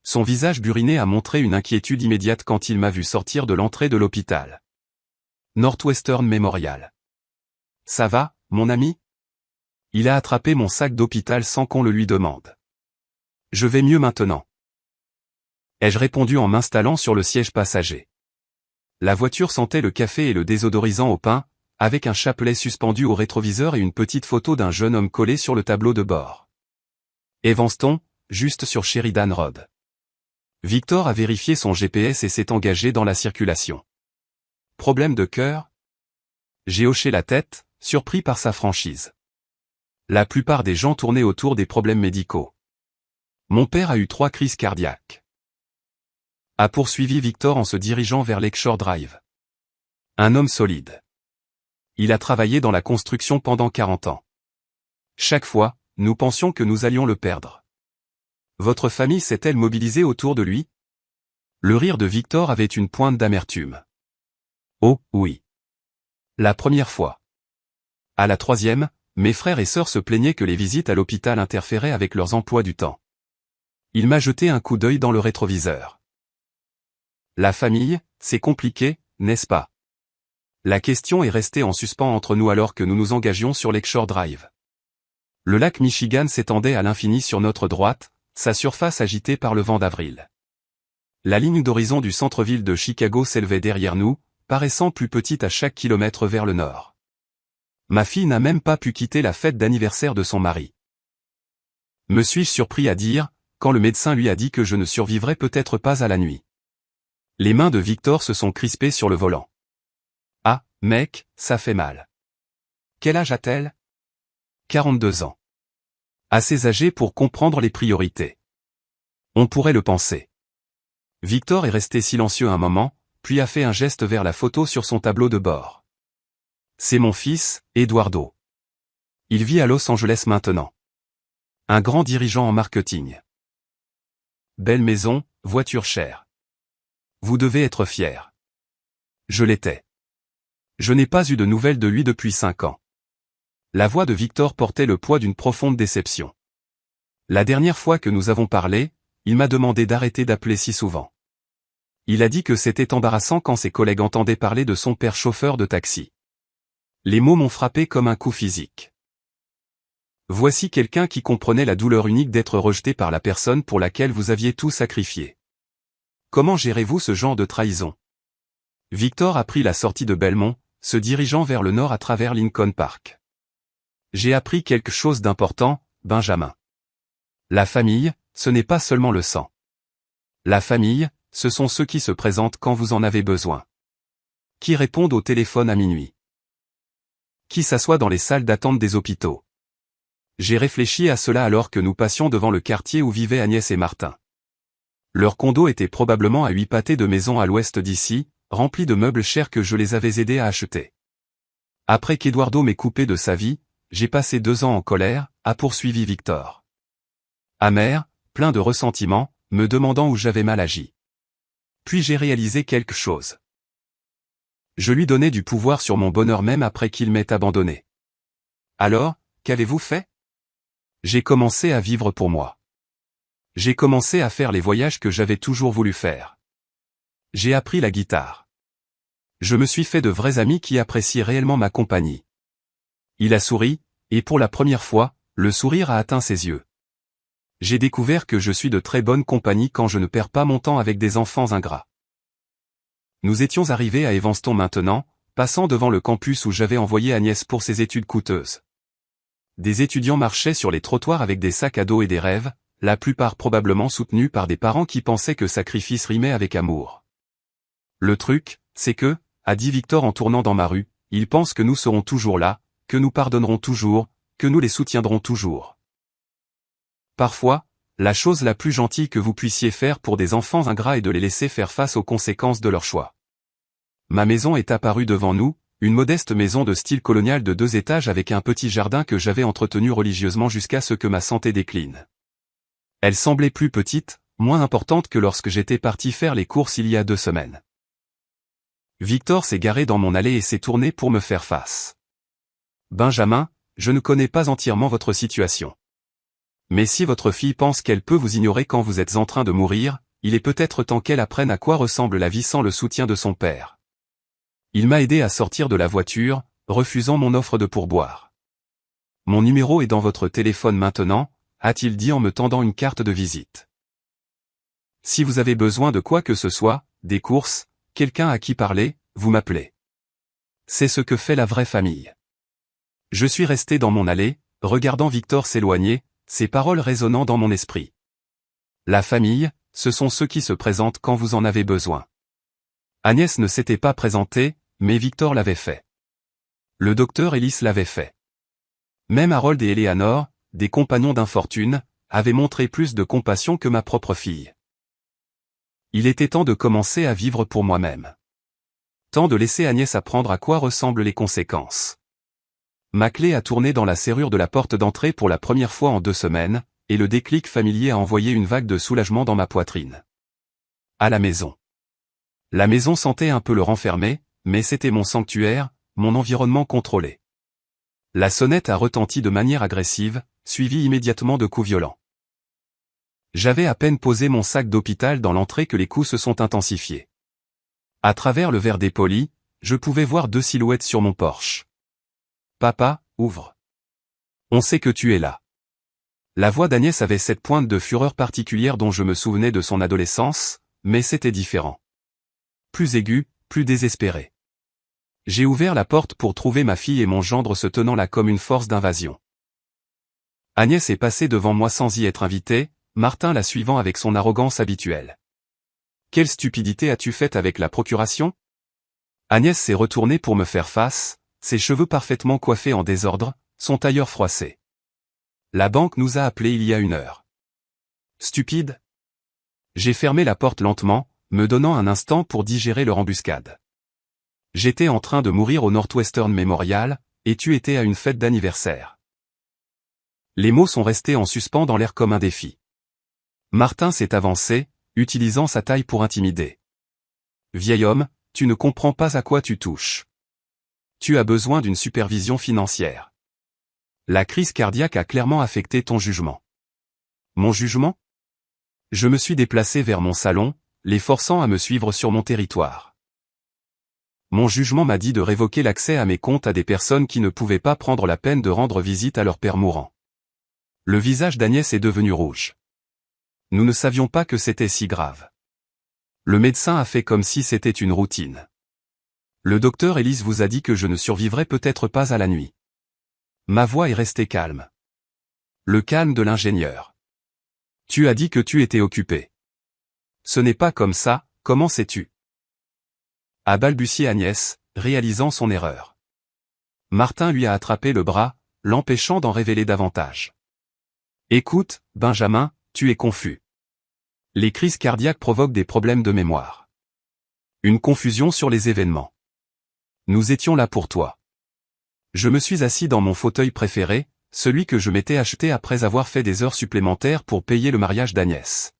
S1: Son visage buriné a montré une inquiétude immédiate quand il m'a vu sortir de l'entrée de l'hôpital. Northwestern Memorial. Ça va, mon ami? Il a attrapé mon sac d'hôpital sans qu'on le lui demande. Je vais mieux maintenant. Ai-je répondu en m'installant sur le siège passager. La voiture sentait le café et le désodorisant au pain, avec un chapelet suspendu au rétroviseur et une petite photo d'un jeune homme collé sur le tableau de bord. Evanston, juste sur Sheridan Road. Victor a vérifié son GPS et s'est engagé dans la circulation. Problème de cœur? J'ai hoché la tête, surpris par sa franchise. La plupart des gens tournaient autour des problèmes médicaux. Mon père a eu 3 crises cardiaques. A poursuivi Victor en se dirigeant vers Lakeshore Drive. Un homme solide. Il a travaillé dans la construction pendant 40 ans. Chaque fois, nous pensions que nous allions le perdre. Votre famille s'est-elle mobilisée autour de lui? Le rire de Victor avait une pointe d'amertume. Oh, oui. La première fois. À la 3e, mes frères et sœurs se plaignaient que les visites à l'hôpital interféraient avec leurs emplois du temps. Il m'a jeté un coup d'œil dans le rétroviseur. La famille, c'est compliqué, n'est-ce pas? La question est restée en suspens entre nous alors que nous nous engagions sur Lakeshore Drive. Le lac Michigan s'étendait à l'infini sur notre droite, sa surface agitée par le vent d'avril. La ligne d'horizon du centre-ville de Chicago s'élevait derrière nous, paraissant plus petite à chaque kilomètre vers le nord. Ma fille n'a même pas pu quitter la fête d'anniversaire de son mari. Me suis-je surpris à dire, quand le médecin lui a dit que je ne survivrais peut-être pas à la nuit. Les mains de Victor se sont crispées sur le volant. Ah, mec, ça fait mal. Quel âge a-t-elle? 42 ans. Assez âgée pour comprendre les priorités. On pourrait le penser. Victor est resté silencieux un moment, puis a fait un geste vers la photo sur son tableau de bord. C'est mon fils, Eduardo. Il vit à Los Angeles maintenant. Un grand dirigeant en marketing. Belle maison, voiture chère. Vous devez être fier. Je l'étais. Je n'ai pas eu de nouvelles de lui depuis 5 ans. La voix de Victor portait le poids d'une profonde déception. La dernière fois que nous avons parlé, il m'a demandé d'arrêter d'appeler si souvent. Il a dit que c'était embarrassant quand ses collègues entendaient parler de son père chauffeur de taxi. Les mots m'ont frappé comme un coup physique. Voici quelqu'un qui comprenait la douleur unique d'être rejeté par la personne pour laquelle vous aviez tout sacrifié. Comment gérez-vous ce genre de trahison? Victor a pris la sortie de Belmont, se dirigeant vers le nord à travers Lincoln Park. J'ai appris quelque chose d'important, Benjamin. La famille, ce n'est pas seulement le sang. La famille, ce sont ceux qui se présentent quand vous en avez besoin. Qui répondent au téléphone à minuit. Qui s'assoit dans les salles d'attente des hôpitaux. J'ai réfléchi à cela alors que nous passions devant le quartier où vivaient Agnès et Martin. Leur condo était probablement à 8 pâtés de maisons à l'ouest d'ici, rempli de meubles chers que je les avais aidés à acheter. Après qu'Eduardo m'ait coupé de sa vie, j'ai passé 2 ans en colère, a poursuivi Victor. Amer, plein de ressentiment, me demandant où j'avais mal agi. Puis j'ai réalisé quelque chose. Je lui donnais du pouvoir sur mon bonheur même après qu'il m'ait abandonné. Alors, qu'avez-vous fait? J'ai commencé à vivre pour moi. J'ai commencé à faire les voyages que j'avais toujours voulu faire. J'ai appris la guitare. Je me suis fait de vrais amis qui apprécient réellement ma compagnie. Il a souri, et pour la première fois, le sourire a atteint ses yeux. J'ai découvert que je suis de très bonne compagnie quand je ne perds pas mon temps avec des enfants ingrats. Nous étions arrivés à Evanston maintenant, passant devant le campus où j'avais envoyé Agnès pour ses études coûteuses. Des étudiants marchaient sur les trottoirs avec des sacs à dos et des rêves, la plupart probablement soutenus par des parents qui pensaient que sacrifice rimait avec amour. Le truc, c'est que, a dit Victor en tournant dans ma rue, ils pensent que nous serons toujours là, que nous pardonnerons toujours, que nous les soutiendrons toujours. Parfois, la chose la plus gentille que vous puissiez faire pour des enfants ingrats est de les laisser faire face aux conséquences de leur choix. Ma maison est apparue devant nous, une modeste maison de style colonial de 2 étages avec un petit jardin que j'avais entretenu religieusement jusqu'à ce que ma santé décline. Elle semblait plus petite, moins importante que lorsque j'étais parti faire les courses il y a 2 semaines. Victor s'est garé dans mon allée et s'est tourné pour me faire face. Benjamin, je ne connais pas entièrement votre situation. Mais si votre fille pense qu'elle peut vous ignorer quand vous êtes en train de mourir, il est peut-être temps qu'elle apprenne à quoi ressemble la vie sans le soutien de son père. Il m'a aidé à sortir de la voiture, refusant mon offre de pourboire. Mon numéro est dans votre téléphone maintenant, a-t-il dit en me tendant une carte de visite. Si vous avez besoin de quoi que ce soit, des courses, quelqu'un à qui parler, vous m'appelez. C'est ce que fait la vraie famille. Je suis resté dans mon allée, regardant Victor s'éloigner, ses paroles résonnant dans mon esprit. La famille, ce sont ceux qui se présentent quand vous en avez besoin. Agnès ne s'était pas présentée, mais Victor l'avait fait. Le docteur Ellis l'avait fait. Même Harold et Eleanor, des compagnons d'infortune, avaient montré plus de compassion que ma propre fille. Il était temps de commencer à vivre pour moi-même. Temps de laisser Agnès apprendre à quoi ressemblent les conséquences. Ma clé a tourné dans la serrure de la porte d'entrée pour la première fois en 2 semaines, et le déclic familier a envoyé une vague de soulagement dans ma poitrine. À la maison. La maison sentait un peu le renfermer, mais c'était mon sanctuaire, mon environnement contrôlé. La sonnette a retenti de manière agressive, suivie immédiatement de coups violents. J'avais à peine posé mon sac d'hôpital dans l'entrée que les coups se sont intensifiés. À travers le verre dépoli, je pouvais voir 2 silhouettes sur mon porche. Papa, ouvre. On sait que tu es là. La voix d'Agnès avait cette pointe de fureur particulière dont je me souvenais de son adolescence, mais c'était différent. Plus aigu, plus désespéré. J'ai ouvert la porte pour trouver ma fille et mon gendre se tenant là comme une force d'invasion. Agnès est passée devant moi sans y être invitée, Martin la suivant avec son arrogance habituelle. Quelle stupidité as-tu faite avec la procuration? Agnès s'est retournée pour me faire face, ses cheveux parfaitement coiffés en désordre, son tailleur froissé. La banque nous a appelés il y a 1 heure. Stupide? J'ai fermé la porte lentement, me donnant un instant pour digérer leur embuscade. J'étais en train de mourir au Northwestern Memorial, et tu étais à une fête d'anniversaire. Les mots sont restés en suspens dans l'air comme un défi. Martin s'est avancé, utilisant sa taille pour intimider. Vieil homme, tu ne comprends pas à quoi tu touches. Tu as besoin d'une supervision financière. La crise cardiaque a clairement affecté ton jugement. Mon jugement? Je me suis déplacé vers mon salon, les forçant à me suivre sur mon territoire. Mon jugement m'a dit de révoquer l'accès à mes comptes à des personnes qui ne pouvaient pas prendre la peine de rendre visite à leur père mourant. Le visage d'Agnès est devenu rouge. Nous ne savions pas que c'était si grave. Le médecin a fait comme si c'était une routine. Le docteur Ellis vous a dit que je ne survivrais peut-être pas à la nuit. Ma voix est restée calme. Le calme de l'ingénieur. Tu as dit que tu étais occupé. Ce n'est pas comme ça, comment sais-tu? A balbutié Agnès, réalisant son erreur. Martin lui a attrapé le bras, l'empêchant d'en révéler davantage. Écoute, Benjamin, tu es confus. Les crises cardiaques provoquent des problèmes de mémoire. Une confusion sur les événements. Nous étions là pour toi. Je me suis assis dans mon fauteuil préféré, celui que je m'étais acheté après avoir fait des heures supplémentaires pour payer le mariage d'Agnès.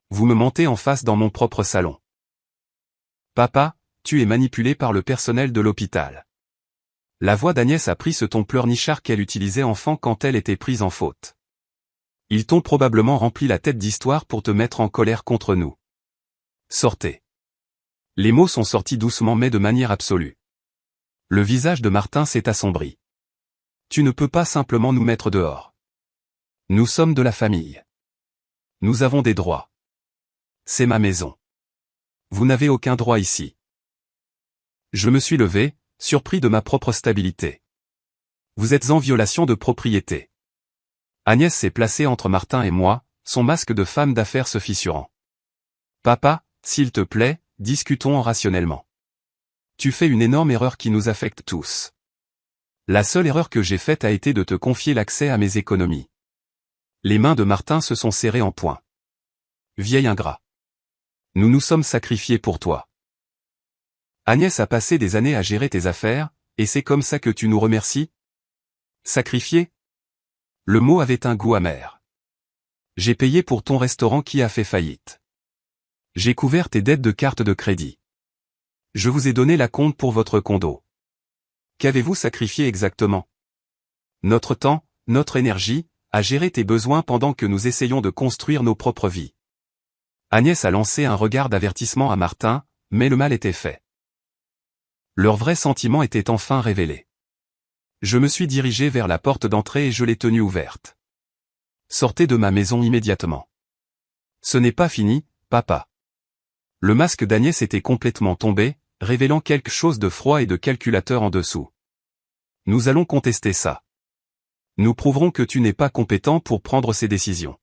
S1: Vous me mentez en face dans mon propre salon. Papa, tu es manipulé par le personnel de l'hôpital. La voix d'Agnès a pris ce ton pleurnichard qu'elle utilisait enfant quand elle était prise en faute. Ils t'ont probablement rempli la tête d'histoires pour te mettre en colère contre nous. Sortez. Les mots sont sortis doucement mais de manière absolue. Le visage de Martin s'est assombri. Tu ne peux pas simplement nous mettre dehors. Nous sommes de la famille. Nous avons des droits. C'est ma maison. Vous n'avez aucun droit ici. Je me suis levé, surpris de ma propre stabilité. Vous êtes en violation de propriété. Agnès s'est placée entre Martin et moi, son masque de femme d'affaires se fissurant. Papa, s'il te plaît, discutons rationnellement. Tu fais une énorme erreur qui nous affecte tous. La seule erreur que j'ai faite a été de te confier l'accès à mes économies. Les mains de Martin se sont serrées en poing. Vieil ingrat. Nous nous sommes sacrifiés pour toi. Agnès a passé des années à gérer tes affaires, et c'est comme ça que tu nous remercies? Sacrifié? Le mot avait un goût amer. J'ai payé pour ton restaurant qui a fait faillite. J'ai couvert tes dettes de carte de crédit. Je vous ai donné la compte pour votre condo. Qu'avez-vous sacrifié exactement? Notre temps, notre énergie, à gérer tes besoins pendant que nous essayons de construire nos propres vies. Agnès a lancé un regard d'avertissement à Martin, mais le mal était fait. Leur vrai sentiment était enfin révélé. Je me suis dirigé vers la porte d'entrée et je l'ai tenue ouverte. Sortez de ma maison immédiatement. Ce n'est pas fini, papa. Le masque d'Agnès était complètement tombé, révélant quelque chose de froid et de calculateur en dessous. Nous allons contester ça. Nous prouverons que tu n'es pas compétent pour prendre ces décisions.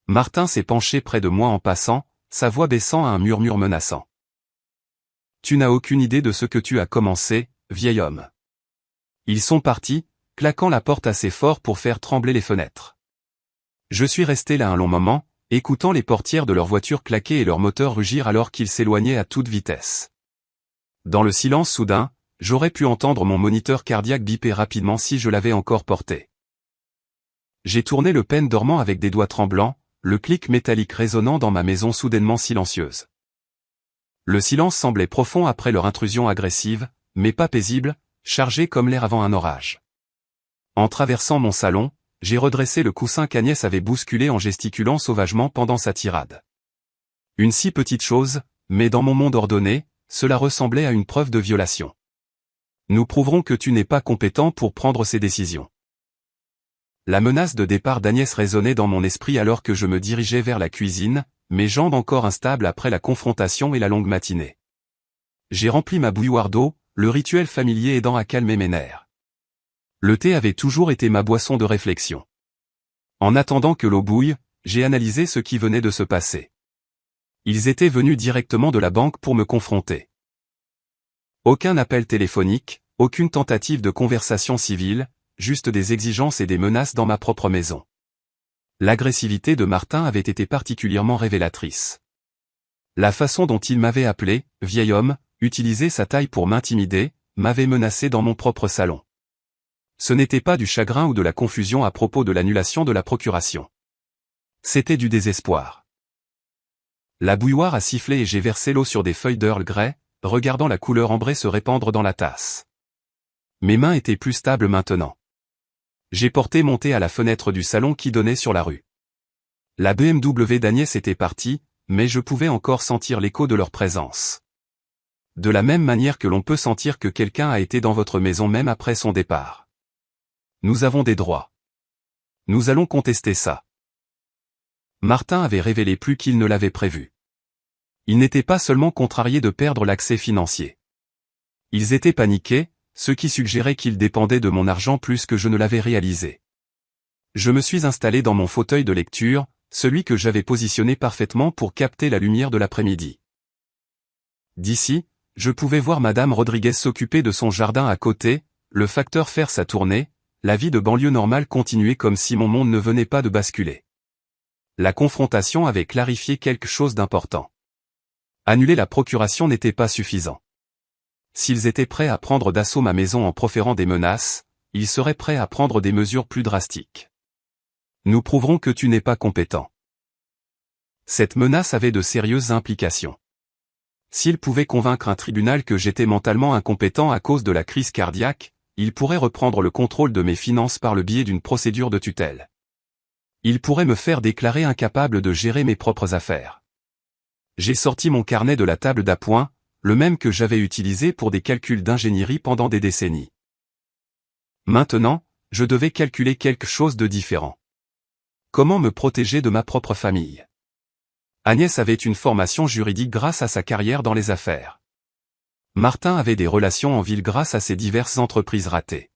S1: Martin s'est penché près de moi en passant, sa voix baissant à un murmure menaçant. Tu n'as aucune idée de ce que tu as commencé, vieil homme. Ils sont partis, claquant la porte assez fort pour faire trembler les fenêtres. Je suis resté là un long moment, écoutant les portières de leur voiture claquer et leur moteur rugir alors qu'ils s'éloignaient à toute vitesse. Dans le silence soudain, j'aurais pu entendre mon moniteur cardiaque biper rapidement si je l'avais encore porté. J'ai tourné le pêne dormant avec des doigts tremblants, le clic métallique résonnant dans ma maison soudainement silencieuse. Le silence semblait profond après leur intrusion agressive, mais pas paisible, chargé comme l'air avant un orage. En traversant mon salon, j'ai redressé le coussin qu'Agnès avait bousculé en gesticulant sauvagement pendant sa tirade. Une si petite chose, mais dans mon monde ordonné, cela ressemblait à une preuve de violation. Nous prouverons que tu n'es pas compétent pour prendre ces décisions. La menace de départ d'Agnès résonnait dans mon esprit alors que je me dirigeais vers la cuisine, mes jambes encore instables après la confrontation et la longue matinée. J'ai rempli ma bouilloire d'eau, le rituel familier aidant à calmer mes nerfs. Le thé avait toujours été ma boisson de réflexion. En attendant que l'eau bouille, j'ai analysé ce qui venait de se passer. Ils étaient venus directement de la banque pour me confronter. Aucun appel téléphonique, aucune tentative de conversation civile, juste des exigences et des menaces dans ma propre maison. L'agressivité de Martin avait été particulièrement révélatrice. La façon dont il m'avait appelé, vieil homme, utilisé sa taille pour m'intimider, m'avait menacé dans mon propre salon. Ce n'était pas du chagrin ou de la confusion à propos de l'annulation de la procuration. C'était du désespoir. La bouilloire a sifflé et j'ai versé l'eau sur des feuilles d'Earl Grey, regardant la couleur ambrée se répandre dans la tasse. Mes mains étaient plus stables maintenant. J'ai porté mon thé à la fenêtre du salon qui donnait sur la rue. La BMW d'Agnès était partie, mais je pouvais encore sentir l'écho de leur présence. De la même manière que l'on peut sentir que quelqu'un a été dans votre maison même après son départ. Nous avons des droits. Nous allons contester ça. Martin avait révélé plus qu'il ne l'avait prévu. Ils n'étaient pas seulement contrariés de perdre l'accès financier. Ils étaient paniqués, ce qui suggérait qu'ils dépendaient de mon argent plus que je ne l'avais réalisé. Je me suis installé dans mon fauteuil de lecture, celui que j'avais positionné parfaitement pour capter la lumière de l'après-midi. D'ici, je pouvais voir Madame Rodriguez s'occuper de son jardin à côté, le facteur faire sa tournée, la vie de banlieue normale continuer comme si mon monde ne venait pas de basculer. La confrontation avait clarifié quelque chose d'important. Annuler la procuration n'était pas suffisant. S'ils étaient prêts à prendre d'assaut ma maison en proférant des menaces, ils seraient prêts à prendre des mesures plus drastiques. Nous prouverons que tu n'es pas compétent. Cette menace avait de sérieuses implications. S'ils pouvaient convaincre un tribunal que j'étais mentalement incompétent à cause de la crise cardiaque, ils pourraient reprendre le contrôle de mes finances par le biais d'une procédure de tutelle. Ils pourraient me faire déclarer incapable de gérer mes propres affaires. J'ai sorti mon carnet de la table d'appoint, le même que j'avais utilisé pour des calculs d'ingénierie pendant des décennies. Maintenant, je devais calculer quelque chose de différent. Comment me protéger de ma propre famille? Agnès avait une formation juridique grâce à sa carrière dans les affaires. Martin avait des relations en ville grâce à ses diverses entreprises ratées.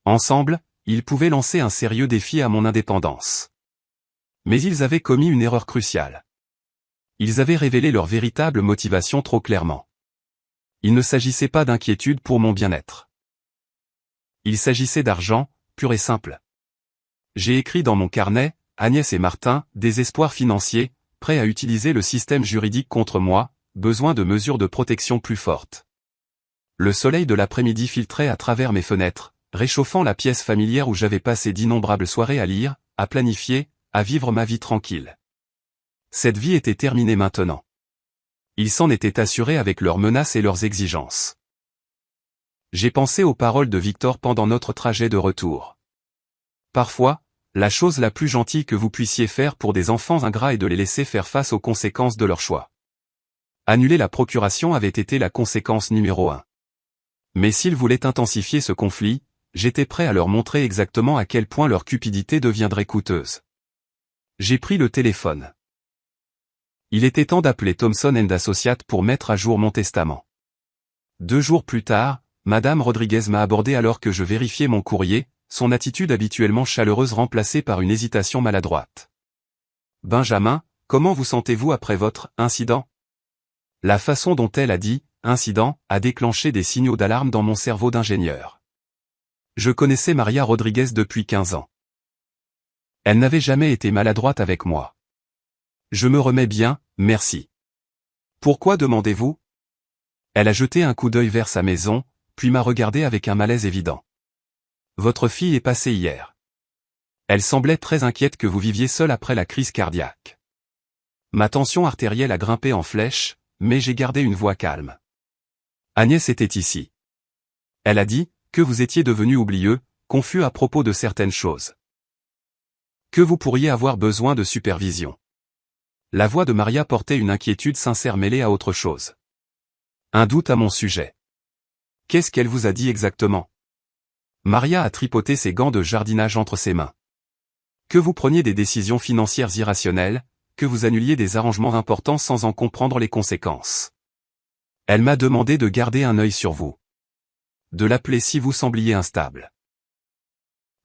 S1: Ensemble, ils pouvaient lancer un sérieux défi à mon indépendance. Mais ils avaient commis une erreur cruciale. Ils avaient révélé leur véritable motivation trop clairement. Il ne s'agissait pas d'inquiétude pour mon bien-être. Il s'agissait d'argent, pur et simple. J'ai écrit dans mon carnet, Agnès et Martin, désespoir financier, prêts à utiliser le système juridique contre moi, besoin de mesures de protection plus fortes. Le soleil de l'après-midi filtrait à travers mes fenêtres, réchauffant la pièce familière où j'avais passé d'innombrables soirées à lire, à planifier, à vivre ma vie tranquille. Cette vie était terminée maintenant. Ils s'en étaient assurés avec leurs menaces et leurs exigences. J'ai pensé aux paroles de Victor pendant notre trajet de retour. Parfois, la chose la plus gentille que vous puissiez faire pour des enfants ingrats est de les laisser faire face aux conséquences de leur choix. Annuler la procuration avait été la conséquence numéro 1. Mais s'ils voulaient intensifier ce conflit, j'étais prêt à leur montrer exactement à quel point leur cupidité deviendrait coûteuse. J'ai pris le téléphone. Il était temps d'appeler Thomson & Associates pour mettre à jour mon testament. 2 jours plus tard, Madame Rodriguez m'a abordé alors que je vérifiais mon courrier, son attitude habituellement chaleureuse remplacée par une hésitation maladroite. « Benjamin, comment vous sentez-vous après votre « incident » La façon dont elle a dit « incident » a déclenché des signaux d'alarme dans mon cerveau d'ingénieur. Je connaissais Maria Rodriguez depuis 15 ans. Elle n'avait jamais été maladroite avec moi. Je me remets bien, merci. Pourquoi demandez-vous? Elle a jeté un coup d'œil vers sa maison, puis m'a regardé avec un malaise évident. Votre fille est passée hier. Elle semblait très inquiète que vous viviez seul après la crise cardiaque. Ma tension artérielle a grimpé en flèche, mais j'ai gardé une voix calme. Agnès était ici. Elle a dit que vous étiez devenu oublieux, confus à propos de certaines choses. Que vous pourriez avoir besoin de supervision. La voix de Maria portait une inquiétude sincère mêlée à autre chose. Un doute à mon sujet. Qu'est-ce qu'elle vous a dit exactement? Maria a tripoté ses gants de jardinage entre ses mains. Que vous preniez des décisions financières irrationnelles, que vous annuliez des arrangements importants sans en comprendre les conséquences. Elle m'a demandé de garder un œil sur vous. De l'appeler si vous sembliez instable.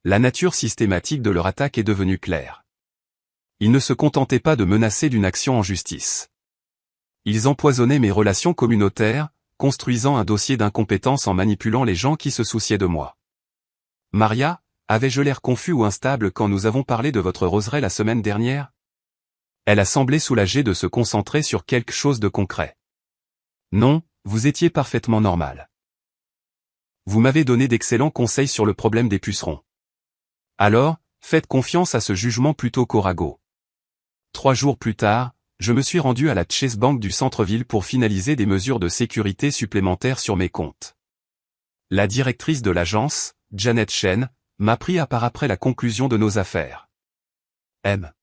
S1: La nature systématique de leur attaque est devenue claire. Ils ne se contentaient pas de menacer d'une action en justice. Ils empoisonnaient mes relations communautaires, construisant un dossier d'incompétence en manipulant les gens qui se souciaient de moi. Maria, avais-je l'air confus ou instable quand nous avons parlé de votre roseraie la semaine dernière? Elle a semblé soulagée de se concentrer sur quelque chose de concret. Non, vous étiez parfaitement normal. Vous m'avez donné d'excellents conseils sur le problème des pucerons. Alors, faites confiance à ce jugement plutôt qu'au ragot. 3 jours plus tard, je me suis rendu à la Chase Bank du centre-ville pour finaliser des mesures de sécurité supplémentaires sur mes comptes. La directrice de l'agence, Janet Chen, m'a pris à part après la conclusion de nos affaires. M.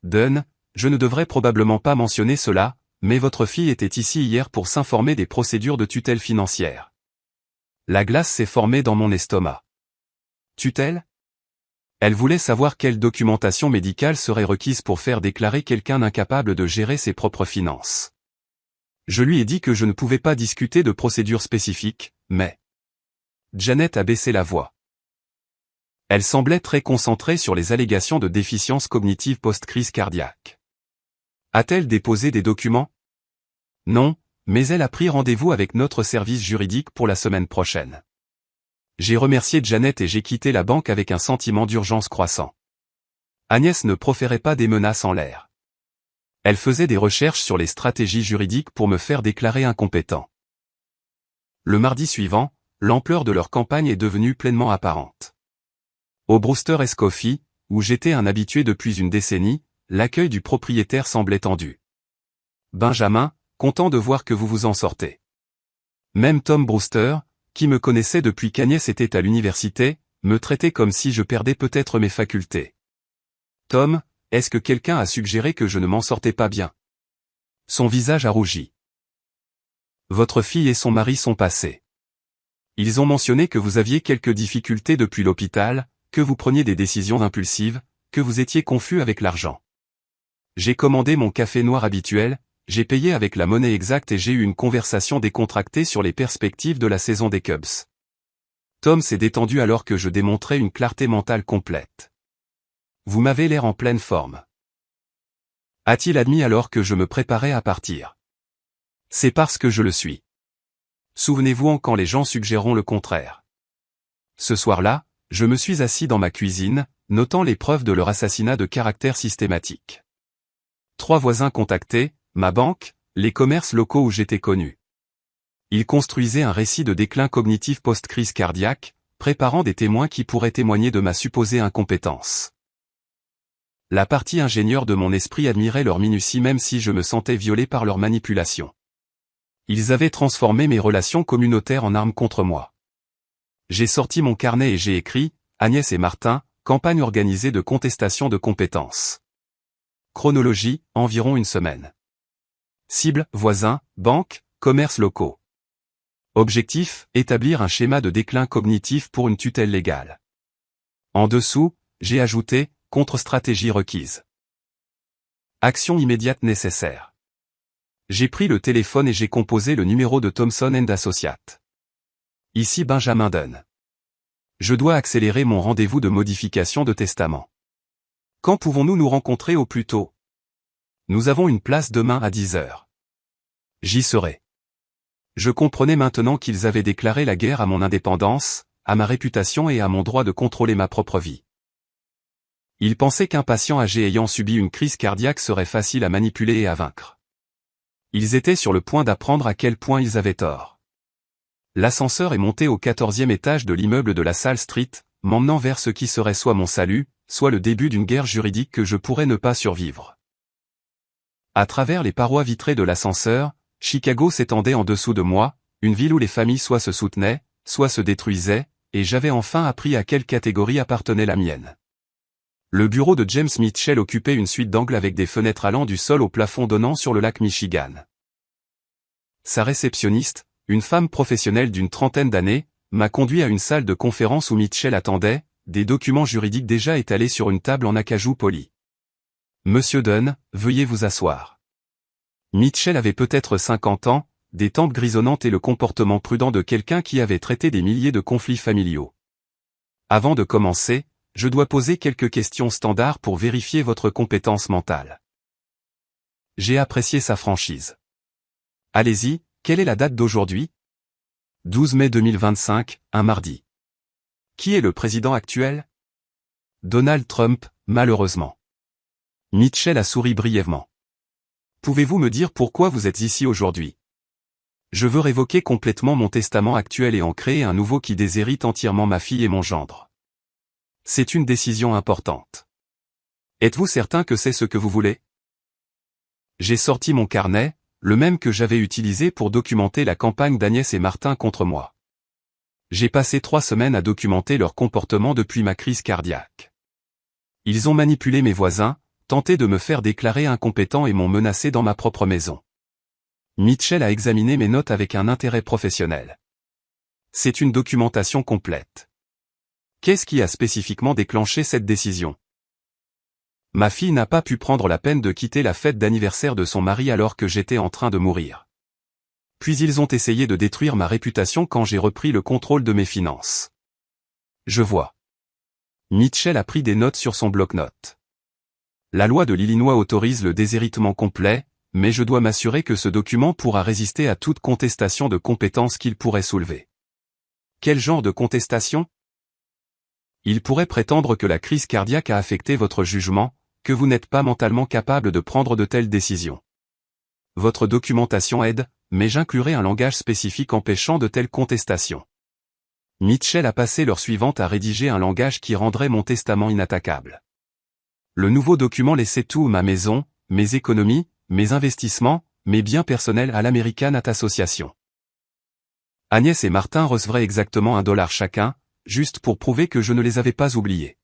S1: Dunn, je ne devrais probablement pas mentionner cela, mais votre fille était ici hier pour s'informer des procédures de tutelle financière. La glace s'est formée dans mon estomac. Tutelle? Elle voulait savoir quelle documentation médicale serait requise pour faire déclarer quelqu'un incapable de gérer ses propres finances. Je lui ai dit que je ne pouvais pas discuter de procédures spécifiques, mais... Janet a baissé la voix. Elle semblait très concentrée sur les allégations de déficience cognitive post-crise cardiaque. A-t-elle déposé des documents? Non, mais elle a pris rendez-vous avec notre service juridique pour la semaine prochaine. J'ai remercié Janet et j'ai quitté la banque avec un sentiment d'urgence croissant. Agnès ne proférait pas des menaces en l'air. Elle faisait des recherches sur les stratégies juridiques pour me faire déclarer incompétent. Le mardi suivant, l'ampleur de leur campagne est devenue pleinement apparente. Au Brewster Coffee, où j'étais un habitué depuis une décennie, l'accueil du propriétaire semblait tendu. Benjamin, content de voir que vous vous en sortez. Même Tom Brewster, qui me connaissait depuis qu'Agnès était à l'université, me traitait comme si je perdais peut-être mes facultés. Tom, est-ce que quelqu'un a suggéré que je ne m'en sortais pas bien? Son visage a rougi. Votre fille et son mari sont passés. Ils ont mentionné que vous aviez quelques difficultés depuis l'hôpital, que vous preniez des décisions impulsives, que vous étiez confus avec l'argent. J'ai commandé mon café noir habituel, j'ai payé avec la monnaie exacte et j'ai eu une conversation décontractée sur les perspectives de la saison des Cubs. Tom s'est détendu alors que je démontrais une clarté mentale complète. Vous m'avez l'air en pleine forme. A-t-il admis alors que je me préparais à partir? C'est parce que je le suis. Souvenez-vous quand les gens suggéreront le contraire. Ce soir-là, je me suis assis dans ma cuisine, notant les preuves de leur assassinat de caractère systématique. 3 voisins contactés, ma banque, les commerces locaux où j'étais connu. Ils construisaient un récit de déclin cognitif post-crise cardiaque, préparant des témoins qui pourraient témoigner de ma supposée incompétence. La partie ingénieure de mon esprit admirait leur minutie même si je me sentais violé par leur manipulation. Ils avaient transformé mes relations communautaires en armes contre moi. J'ai sorti mon carnet et j'ai écrit, Agnès et Martin, campagne organisée de contestation de compétences. Chronologie, environ 1 semaine. Cible, voisins, banques, commerces locaux. Objectif, établir un schéma de déclin cognitif pour une tutelle légale. En dessous, j'ai ajouté, contre-stratégie requise. Action immédiate nécessaire. J'ai pris le téléphone et j'ai composé le numéro de Thomson & Associates. Ici Benjamin Dunn. Je dois accélérer mon rendez-vous de modification de testament. Quand pouvons-nous nous rencontrer au plus tôt? Nous avons une place demain à 10 heures. J'y serai. Je comprenais maintenant qu'ils avaient déclaré la guerre à mon indépendance, à ma réputation et à mon droit de contrôler ma propre vie. Ils pensaient qu'un patient âgé ayant subi une crise cardiaque serait facile à manipuler et à vaincre. Ils étaient sur le point d'apprendre à quel point ils avaient tort. L'ascenseur est monté au 14e étage de l'immeuble de la Salle Street, m'emmenant vers ce qui serait soit mon salut, soit le début d'une guerre juridique que je pourrais ne pas survivre. À travers les parois vitrées de l'ascenseur, Chicago s'étendait en dessous de moi, une ville où les familles soit se soutenaient, soit se détruisaient, et j'avais enfin appris à quelle catégorie appartenait la mienne. Le bureau de James Mitchell occupait une suite d'angles avec des fenêtres allant du sol au plafond donnant sur le lac Michigan. Sa réceptionniste, une femme professionnelle d'une 30aine d'années, m'a conduit à une salle de conférence où Mitchell attendait, des documents juridiques déjà étalés sur une table en acajou poli. Monsieur Dunn, veuillez vous asseoir. Mitchell avait peut-être 50 ans, des tempes grisonnantes et le comportement prudent de quelqu'un qui avait traité des milliers de conflits familiaux. Avant de commencer, je dois poser quelques questions standards pour vérifier votre compétence mentale. J'ai apprécié sa franchise. Allez-y, quelle est la date d'aujourd'hui? 12 mai 2025, un mardi. Qui est le président actuel? Donald Trump, malheureusement. Mitchell a souri brièvement. Pouvez-vous me dire pourquoi vous êtes ici aujourd'hui? Je veux révoquer complètement mon testament actuel et en créer un nouveau qui déshérite entièrement ma fille et mon gendre. C'est une décision importante. Êtes-vous certain que c'est ce que vous voulez? J'ai sorti mon carnet, le même que j'avais utilisé pour documenter la campagne d'Agnès et Martin contre moi. J'ai passé 3 semaines à documenter leur comportement depuis ma crise cardiaque. Ils ont manipulé mes voisins, tenté de me faire déclarer incompétent et m'ont menacé dans ma propre maison. Mitchell a examiné mes notes avec un intérêt professionnel. C'est une documentation complète. Qu'est-ce qui a spécifiquement déclenché cette décision? Ma fille n'a pas pu prendre la peine de quitter la fête d'anniversaire de son mari alors que j'étais en train de mourir. Puis ils ont essayé de détruire ma réputation quand j'ai repris le contrôle de mes finances. Je vois. Mitchell a pris des notes sur son bloc-notes. La loi de l'Illinois autorise le déshéritement complet, mais je dois m'assurer que ce document pourra résister à toute contestation de compétences qu'il pourrait soulever. Quel genre de contestation? Il pourrait prétendre que la crise cardiaque a affecté votre jugement, que vous n'êtes pas mentalement capable de prendre de telles décisions. Votre documentation aide, mais j'inclurai un langage spécifique empêchant de telles contestations. Mitchell a passé l'heure suivante à rédiger un langage qui rendrait mon testament inattaquable. Le nouveau document laissait tout, ma maison, mes économies, mes investissements, mes biens personnels à l'American Heart Association. Agnès et Martin recevraient exactement $1 chacun, juste pour prouver que je ne les avais pas oubliés.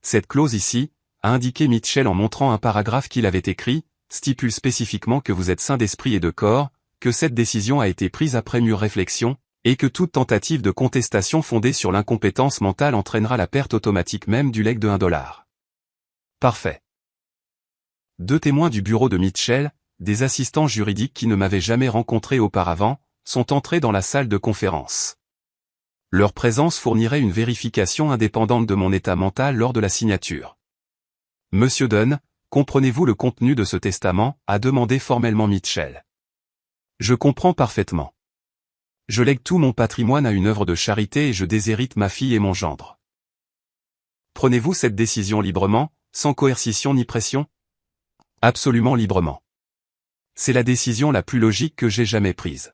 S1: Cette clause ici, a indiqué Mitchell en montrant un paragraphe qu'il avait écrit, stipule spécifiquement que vous êtes sain d'esprit et de corps, que cette décision a été prise après mûre réflexion, Et que toute tentative de contestation fondée sur l'incompétence mentale entraînera la perte automatique même du legs de $1. Parfait. 2 témoins du bureau de Mitchell, des assistants juridiques qui ne m'avaient jamais rencontré auparavant, sont entrés dans la salle de conférence. Leur présence fournirait une vérification indépendante de mon état mental lors de la signature. Monsieur Dunn, comprenez-vous le contenu de ce testament, a demandé formellement Mitchell. Je comprends parfaitement. Je lègue tout mon patrimoine à une œuvre de charité et je déshérite ma fille et mon gendre. Prenez-vous cette décision librement, sans coercition ni pression? Absolument librement. C'est la décision la plus logique que j'ai jamais prise.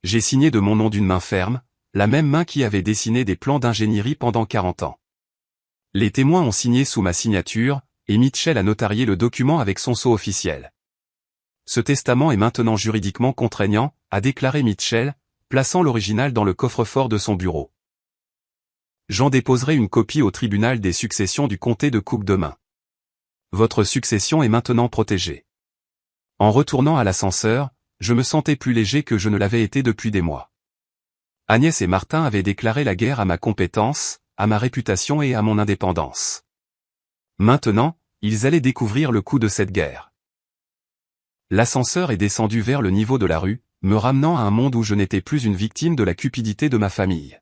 S1: J'ai signé de mon nom d'une main ferme, la même main qui avait dessiné des plans d'ingénierie pendant 40 ans. Les témoins ont signé sous ma signature, et Mitchell a notarié le document avec son sceau officiel. Ce testament est maintenant juridiquement contraignant, a déclaré Mitchell, plaçant l'original dans le coffre-fort de son bureau. J'en déposerai une copie au tribunal des successions du comté de Cook demain. Votre succession est maintenant protégée. En retournant à l'ascenseur, je me sentais plus léger que je ne l'avais été depuis des mois. Agnès et Martin avaient déclaré la guerre à ma compétence, à ma réputation et à mon indépendance. Maintenant, ils allaient découvrir le coût de cette guerre. L'ascenseur est descendu vers le niveau de la rue, me ramenant à un monde où je n'étais plus une victime de la cupidité de ma famille.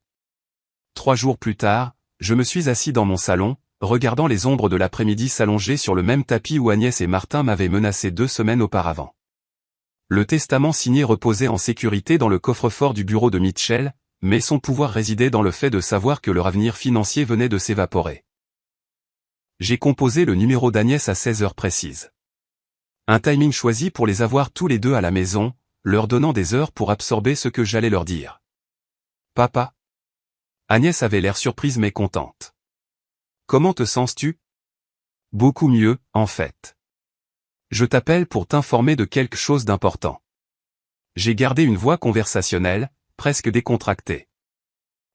S1: 3 jours plus tard, je me suis assis dans mon salon, regardant les ombres de l'après-midi s'allonger sur le même tapis où Agnès et Martin m'avaient menacé 2 semaines auparavant. Le testament signé reposait en sécurité dans le coffre-fort du bureau de Mitchell, mais son pouvoir résidait dans le fait de savoir que leur avenir financier venait de s'évaporer. J'ai composé le numéro d'Agnès à 16 heures précises. Un timing choisi pour les avoir tous les deux à la maison, leur donnant des heures pour absorber ce que j'allais leur dire. Papa. Agnès avait l'air surprise mais contente. Comment te sens-tu? Beaucoup mieux, en fait. Je t'appelle pour t'informer de quelque chose d'important. J'ai gardé une voix conversationnelle, presque décontractée.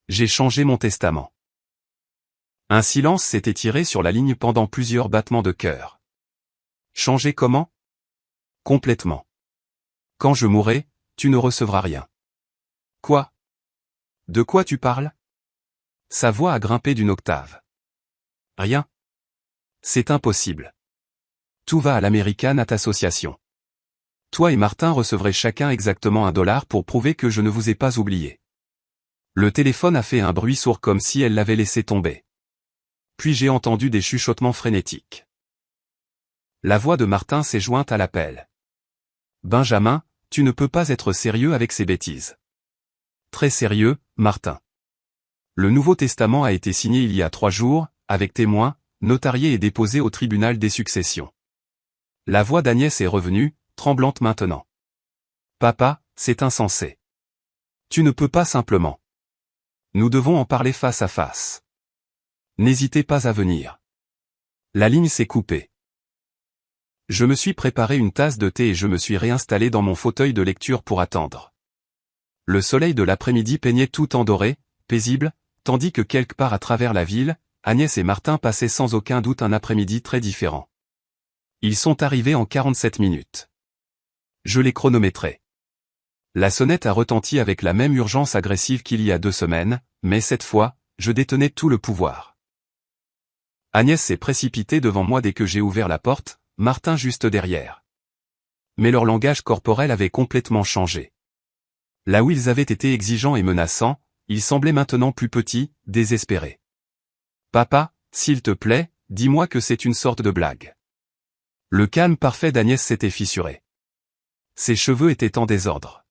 S1: J'ai changé mon testament. Un silence s'est étiré sur la ligne pendant plusieurs battements de cœur. Changer comment? Complètement. Quand je mourrai, tu ne recevras rien. Quoi? De quoi tu parles? Sa voix a grimpé d'une octave. Rien. C'est impossible. Tout va à l'American At Association. Toi et Martin recevrez chacun exactement $1 pour prouver que je ne vous ai pas oublié. Le téléphone a fait un bruit sourd comme si elle l'avait laissé tomber. Puis j'ai entendu des chuchotements frénétiques. La voix de Martin s'est jointe à l'appel. Benjamin, tu ne peux pas être sérieux avec ces bêtises. Très sérieux, Martin. Le Nouveau Testament a été signé il y a 3 jours, avec témoins, notarié et déposé au tribunal des successions. La voix d'Agnès est revenue, tremblante maintenant. Papa, c'est insensé. Tu ne peux pas simplement. Nous devons en parler face à face. N'hésitez pas à venir. La ligne s'est coupée. Je me suis préparé une tasse de thé et je me suis réinstallé dans mon fauteuil de lecture pour attendre. Le soleil de l'après-midi peignait tout en doré, paisible, tandis que quelque part à travers la ville, Agnès et Martin passaient sans aucun doute un après-midi très différent. Ils sont arrivés en 47 minutes. Je les chronométrais. La sonnette a retenti avec la même urgence agressive qu'il y a 2 semaines, mais cette fois, je détenais tout le pouvoir. Agnès s'est précipitée devant moi dès que j'ai ouvert la porte, Martin juste derrière. Mais leur langage corporel avait complètement changé. Là où ils avaient été exigeants et menaçants, ils semblaient maintenant plus petits, désespérés. Papa, s'il te plaît, dis-moi que c'est une sorte de blague. Le calme parfait d'Agnès s'était fissuré. Ses cheveux étaient en désordre.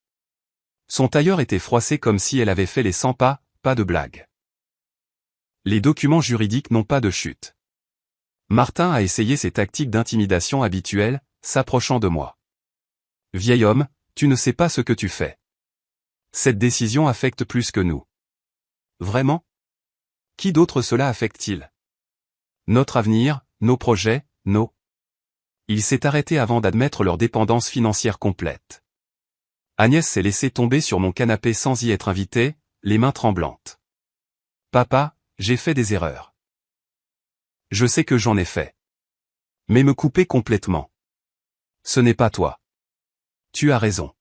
S1: Son tailleur était froissé comme si elle avait fait les 100 pas, pas de blague. Les documents juridiques n'ont pas de chute. Martin a essayé ses tactiques d'intimidation habituelles, s'approchant de moi. Vieil homme, tu ne sais pas ce que tu fais. Cette décision affecte plus que nous. Vraiment? Qui d'autre cela affecte-t-il? Notre avenir, nos projets, nos... Il s'est arrêté avant d'admettre leur dépendance financière complète. Agnès s'est laissée tomber sur mon canapé sans y être invitée, les mains tremblantes. Papa, j'ai fait des erreurs. Je sais que j'en ai fait. Mais me couper complètement. Ce n'est pas toi. Tu as raison.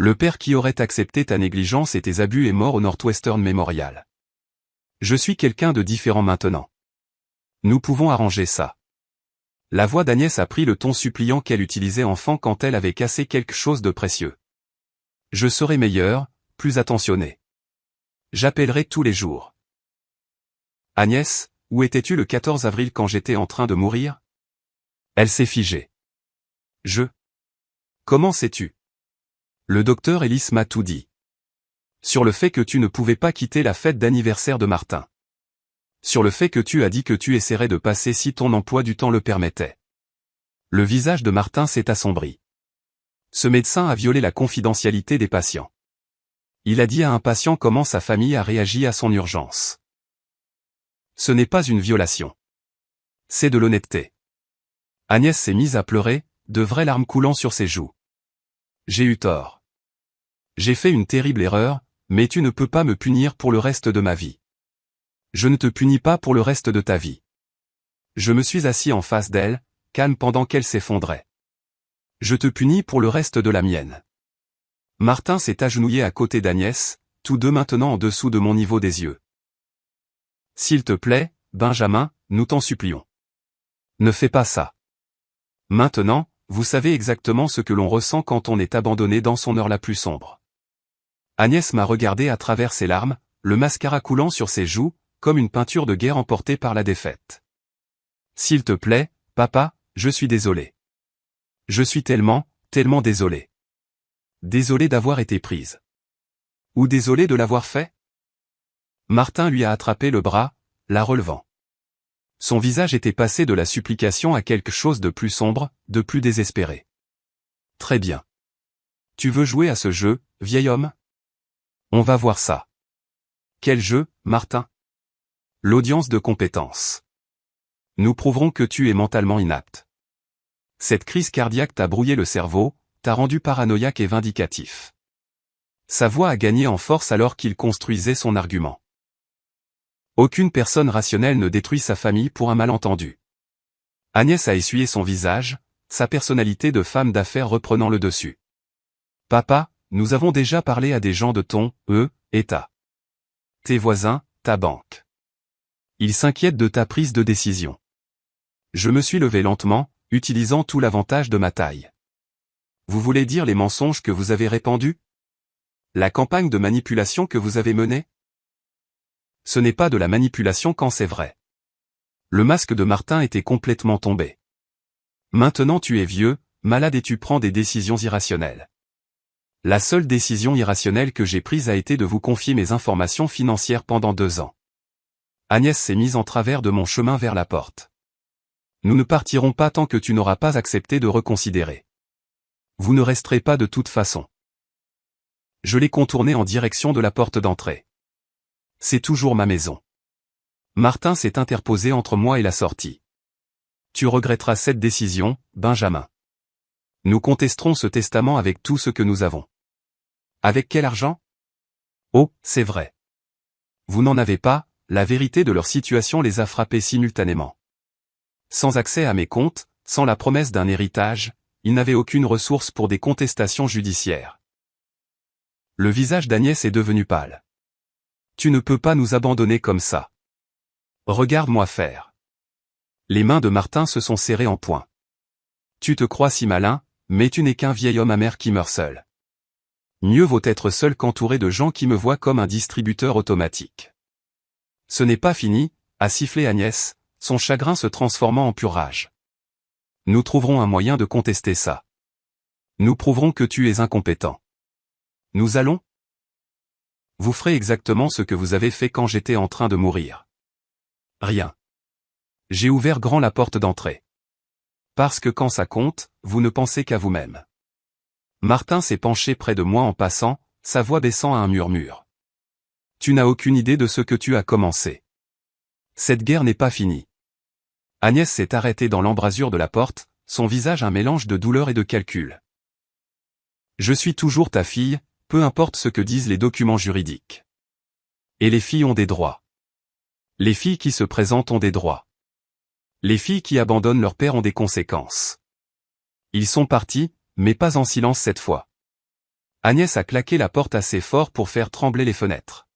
S1: Le père qui aurait accepté ta négligence et tes abus est mort au Northwestern Memorial. Je suis quelqu'un de différent maintenant. Nous pouvons arranger ça. La voix d'Agnès a pris le ton suppliant qu'elle utilisait enfant quand elle avait cassé quelque chose de précieux. Je serai meilleur, plus attentionné. J'appellerai tous les jours. Agnès, où étais-tu le 14 avril quand j'étais en train de mourir? Elle s'est figée. Comment sais-tu? Le docteur Ellis m'a tout dit. Sur le fait que tu ne pouvais pas quitter la fête d'anniversaire de Martin. Sur le fait que tu as dit que tu essaierais de passer si ton emploi du temps le permettait. Le visage de Martin s'est assombri. Ce médecin a violé la confidentialité des patients. Il a dit à un patient comment sa famille a réagi à son urgence. Ce n'est pas une violation. C'est de l'honnêteté. Agnès s'est mise à pleurer, de vraies larmes coulant sur ses joues. J'ai eu tort. J'ai fait une terrible erreur, mais tu ne peux pas me punir pour le reste de ma vie. Je ne te punis pas pour le reste de ta vie. Je me suis assis en face d'elle, calme pendant qu'elle s'effondrait. Je te punis pour le reste de la mienne. Martin s'est agenouillé à côté d'Agnès, tous deux maintenant en dessous de mon niveau des yeux. S'il te plaît, Benjamin, nous t'en supplions. Ne fais pas ça. Maintenant, vous savez exactement ce que l'on ressent quand on est abandonné dans son heure la plus sombre. Agnès m'a regardé à travers ses larmes, le mascara coulant sur ses joues, comme une peinture de guerre emportée par la défaite. S'il te plaît, papa, je suis désolé. Je suis tellement désolé. Désolé d'avoir été prise. Ou désolé de l'avoir fait? Martin lui a attrapé le bras, la relevant. Son visage était passé de la supplication à quelque chose de plus sombre, de plus désespéré. Très bien. Tu veux jouer à ce jeu, vieil homme? On va voir ça. Quel jeu, Martin? L'audience de compétence. Nous prouverons que tu es mentalement inapte. Cette crise cardiaque t'a brouillé le cerveau, t'a rendu paranoïaque et vindicatif. Sa voix a gagné en force alors qu'il construisait son argument. Aucune personne rationnelle ne détruit sa famille pour un malentendu. Agnès a essuyé son visage, sa personnalité de femme d'affaires reprenant le dessus. Papa, nous avons déjà parlé à des gens de ton, état. Tes voisins, ta banque. Ils s'inquiètent de ta prise de décision. Je me suis levé lentement, utilisant tout l'avantage de ma taille. Vous voulez dire les mensonges que vous avez répandus? La campagne de manipulation que vous avez menée? Ce n'est pas de la manipulation quand c'est vrai. Le masque de Martin était complètement tombé. Maintenant tu es vieux, malade et tu prends des décisions irrationnelles. La seule décision irrationnelle que j'ai prise a été de vous confier mes informations financières pendant 2 ans. Agnès s'est mise en travers de mon chemin vers la porte. Nous ne partirons pas tant que tu n'auras pas accepté de reconsidérer. Vous ne resterez pas de toute façon. Je l'ai contourné en direction de la porte d'entrée. C'est toujours ma maison. Martin s'est interposé entre moi et la sortie. Tu regretteras cette décision, Benjamin. Nous contesterons ce testament avec tout ce que nous avons. Avec quel argent? Oh, c'est vrai. Vous n'en avez pas, la vérité de leur situation les a frappés simultanément. Sans accès à mes comptes, sans la promesse d'un héritage, ils n'avaient aucune ressource pour des contestations judiciaires. Le visage d'Agnès est devenu pâle. Tu ne peux pas nous abandonner comme ça. Regarde-moi faire. Les mains de Martin se sont serrées en poing. Tu te crois si malin, mais tu n'es qu'un vieil homme amer qui meurt seul. Mieux vaut être seul qu'entouré de gens qui me voient comme un distributeur automatique. Ce n'est pas fini, a sifflé Agnès, son chagrin se transformant en pure rage. Nous trouverons un moyen de contester ça. Nous prouverons que tu es incompétent. Nous allons? Vous ferez exactement ce que vous avez fait quand j'étais en train de mourir. Rien. J'ai ouvert grand la porte d'entrée. Parce que quand ça compte, vous ne pensez qu'à vous-même. Martin s'est penché près de moi en passant, sa voix baissant à un murmure. Tu n'as aucune idée de ce que tu as commencé. Cette guerre n'est pas finie. Agnès s'est arrêtée dans l'embrasure de la porte, son visage un mélange de douleur et de calcul. Je suis toujours ta fille, peu importe ce que disent les documents juridiques. Et les filles ont des droits. Les filles qui se présentent ont des droits. Les filles qui abandonnent leur père ont des conséquences. Ils sont partis, mais pas en silence cette fois. Agnès a claqué la porte assez fort pour faire trembler les fenêtres.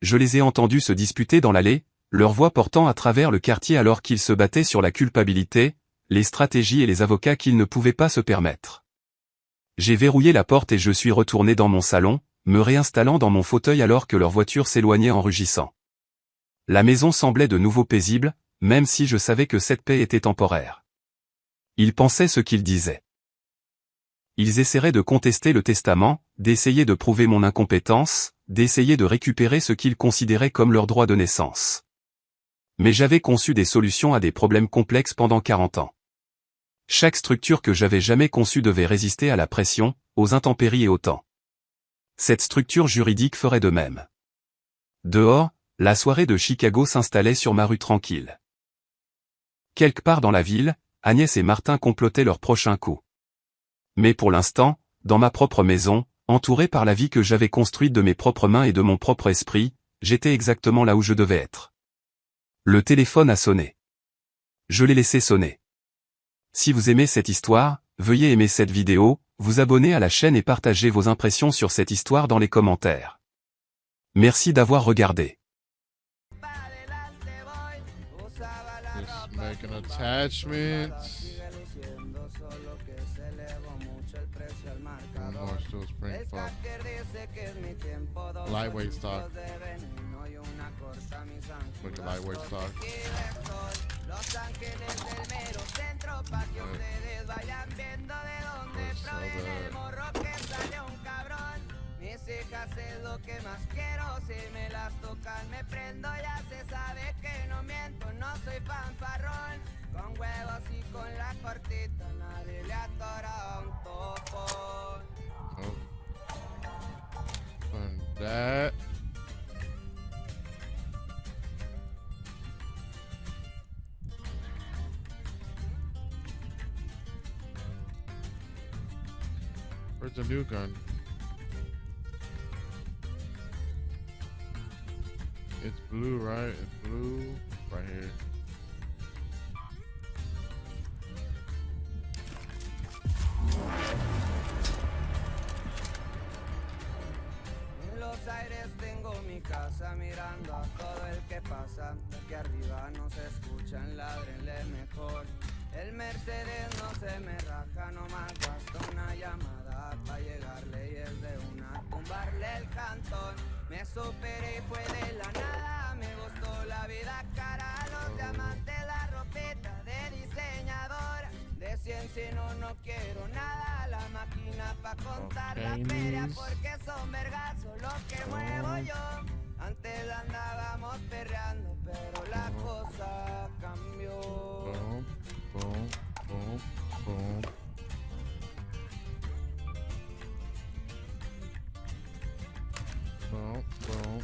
S1: Je les ai entendus se disputer dans l'allée, leur voix portant à travers le quartier alors qu'ils se battaient sur la culpabilité, les stratégies et les avocats qu'ils ne pouvaient pas se permettre. J'ai verrouillé la porte et je suis retourné dans mon salon, me réinstallant dans mon fauteuil alors que leur voiture s'éloignait en rugissant. La maison semblait de nouveau paisible, même si je savais que cette paix était temporaire. Ils pensaient ce qu'ils disaient. Ils essaieraient de contester le testament, d'essayer de prouver mon incompétence, d'essayer de récupérer ce qu'ils considéraient comme leur droit de naissance. Mais j'avais conçu des solutions à des problèmes complexes pendant 40 ans. Chaque structure que j'avais jamais conçue devait résister à la pression, aux intempéries et au temps. Cette structure juridique ferait de même. Dehors, la soirée de Chicago s'installait sur ma rue tranquille. Quelque part dans la ville, Agnès et Martin complotaient leur prochain coup. Mais pour l'instant, dans ma propre maison, entouré par la vie que j'avais construite de mes propres mains et de mon propre esprit, j'étais exactement là où je devais être. Le téléphone a sonné. Je l'ai laissé sonner. Si vous aimez cette histoire, veuillez aimer cette vidéo, vous abonner à la chaîne et partager vos impressions sur cette histoire dans les commentaires. Merci d'avoir regardé.
S2: Just make an attachment. More still spring fog. Lightweight stock. Look at lightweight stock.
S3: Los Ángeles del mero centro pa' que ustedes vayan viendo de dónde soy. Del morro que sale un cabrón. Mis hijas es lo que más quiero. Si me las tocan me prendo. Ya se sabe que no miento, no soy fanfarrón. Con huevos y con la cortita nadie le atora un topo.
S2: Oh. And that. Where's the new gun? It's blue, right? It's blue. Right here.
S3: En los aires tengo mi casa mirando a todo el que pasa. De aquí arriba no se escuchan, ládrenle mejor. El Mercedes no se me raja, nomás basta una llamada pa' llegarle y es de una tumbarle el cantón. Me superé y fue de la nada, me gustó la vida cara, los diamantes, la ropita de diseñadora. De 100 si no quiero nada, la máquina pa' contar la feria porque son vergazos lo que muevo yo. Antes andábamos perreando, pero la cosa cambió.
S2: Boom, boom, boom, boom. Boom, boom,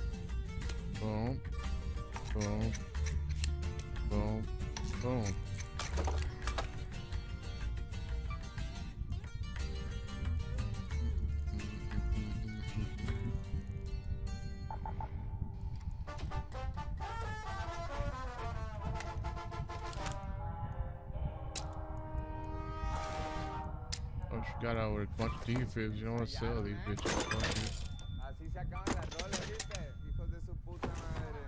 S2: boom, boom, boom, boom. Oh, she got out with a bunch of defibs. You don't want to sell these bitches. Fuck you.
S3: Así se acaban las rolas, ¿viste? Hijos de su puta madre.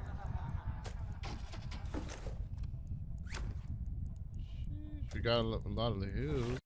S2: She got a lot of the hills.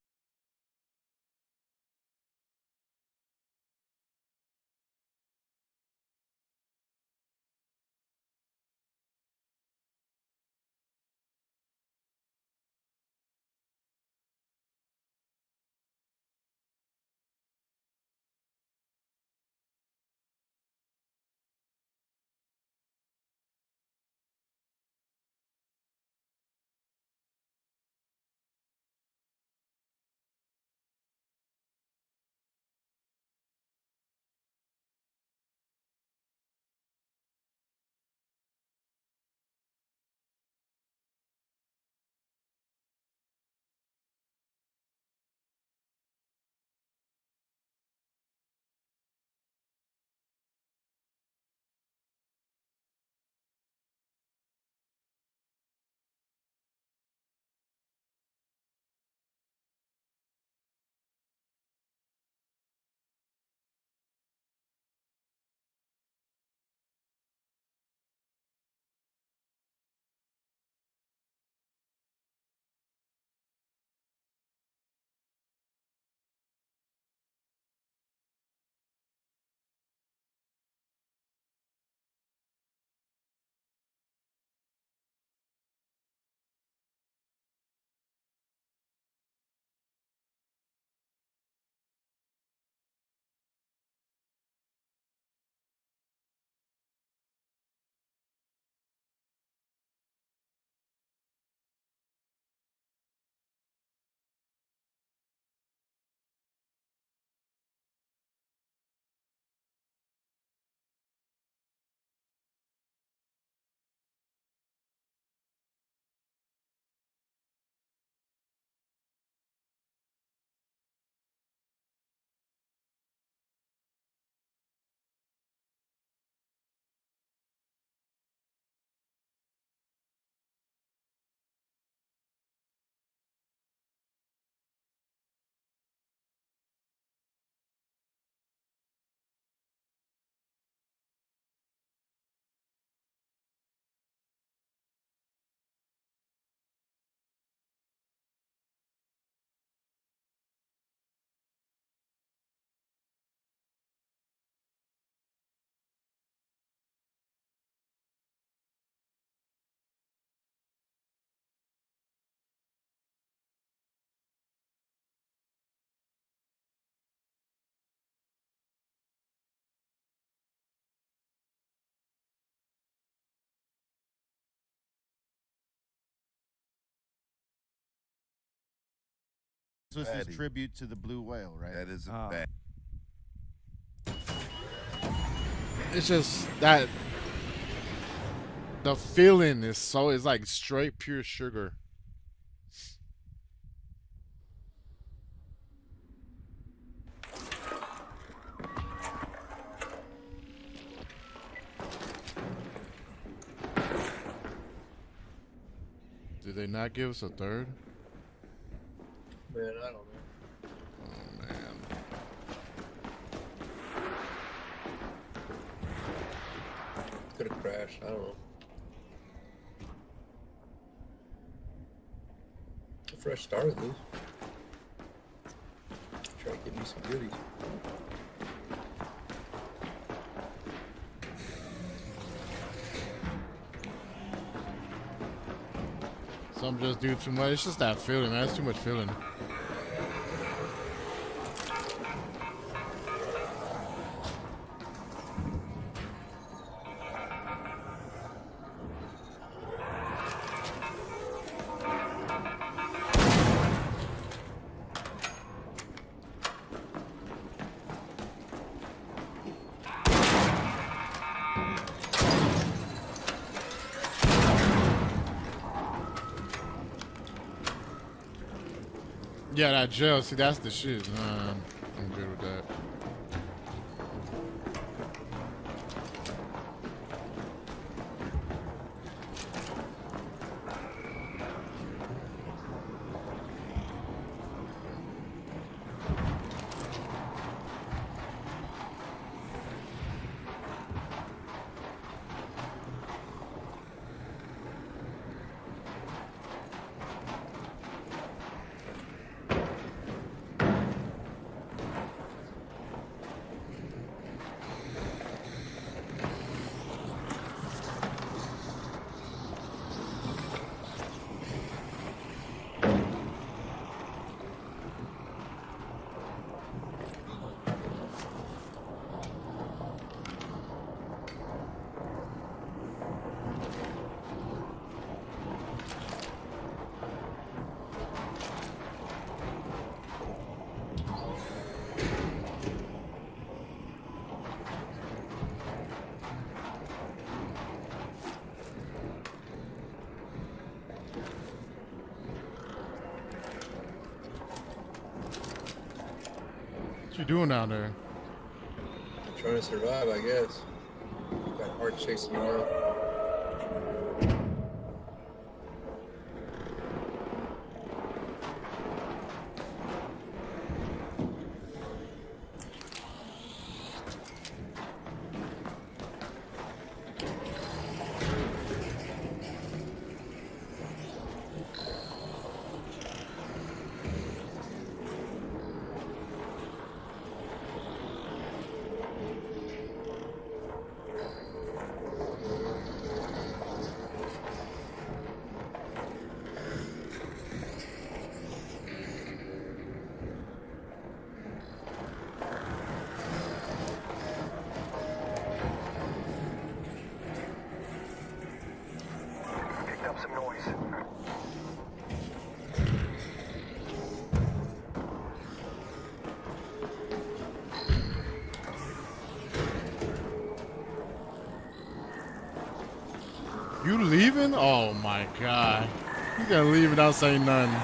S4: was his
S5: Fatty.
S4: tribute to the blue whale, right?
S5: That is a
S6: Ah.
S5: bad.
S2: It's just that the feeling is so, it's like straight pure sugar. Did they not give us a third?
S7: Man, I don't know.
S2: Oh man.
S7: Could have crashed. I don't know. A fresh start at least. Try to get me some goodies.
S2: Some just do too much. It's just that feeling, man. It's too much feeling. Yeah, that gel. See, that's the shit. I'm good with that. What you doing down there?
S7: Trying to survive, I guess. Got heart chasing me around.
S8: Picked up some noise.
S2: You leaving? Oh my god. You gonna leave without saying nothing. You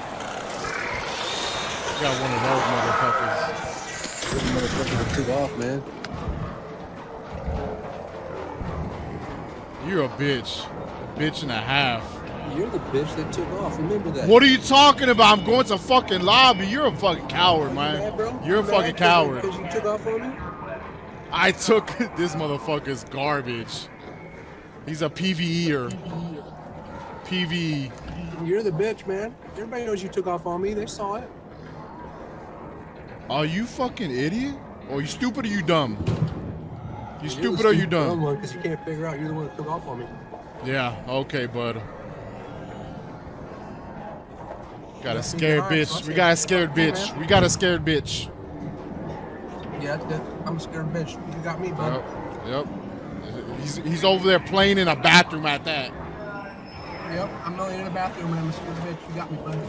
S2: got one of those motherfuckers.
S7: This motherfucker that took off, man.
S2: You're a bitch. A bitch and a half.
S7: You're the bitch that took off. Remember that.
S2: What are you talking about? I'm going to fucking lobby. You're a fucking coward,
S7: You
S2: man.
S7: mad, bro?
S2: You're a
S7: You
S2: fucking
S7: mad
S2: coward.
S7: Because you took off on me?
S2: I took this motherfucker's garbage. He's a PvEer. PvE.
S7: You're the bitch, man. Everybody knows you took off on me. They saw it.
S2: Are you fucking idiot? Or you stupid or you dumb? You
S7: You're
S2: stupid
S7: the
S2: or you dumb?
S7: one because you can't figure out you're the one that took off on me.
S2: Yeah, okay, bud. Got a
S7: Left me
S2: scared
S7: behind,
S2: bitch.
S7: so I
S2: We
S7: said,
S2: got a scared
S7: "Fuck you,
S2: bitch.
S7: man."
S2: We got a scared bitch.
S7: Yeah, I'm a scared bitch. You got me, bud.
S2: Yep. He's over there playing in a bathroom at that.
S7: Yep, I'm not in the bathroom and I'm a scared bitch. You got me, bud.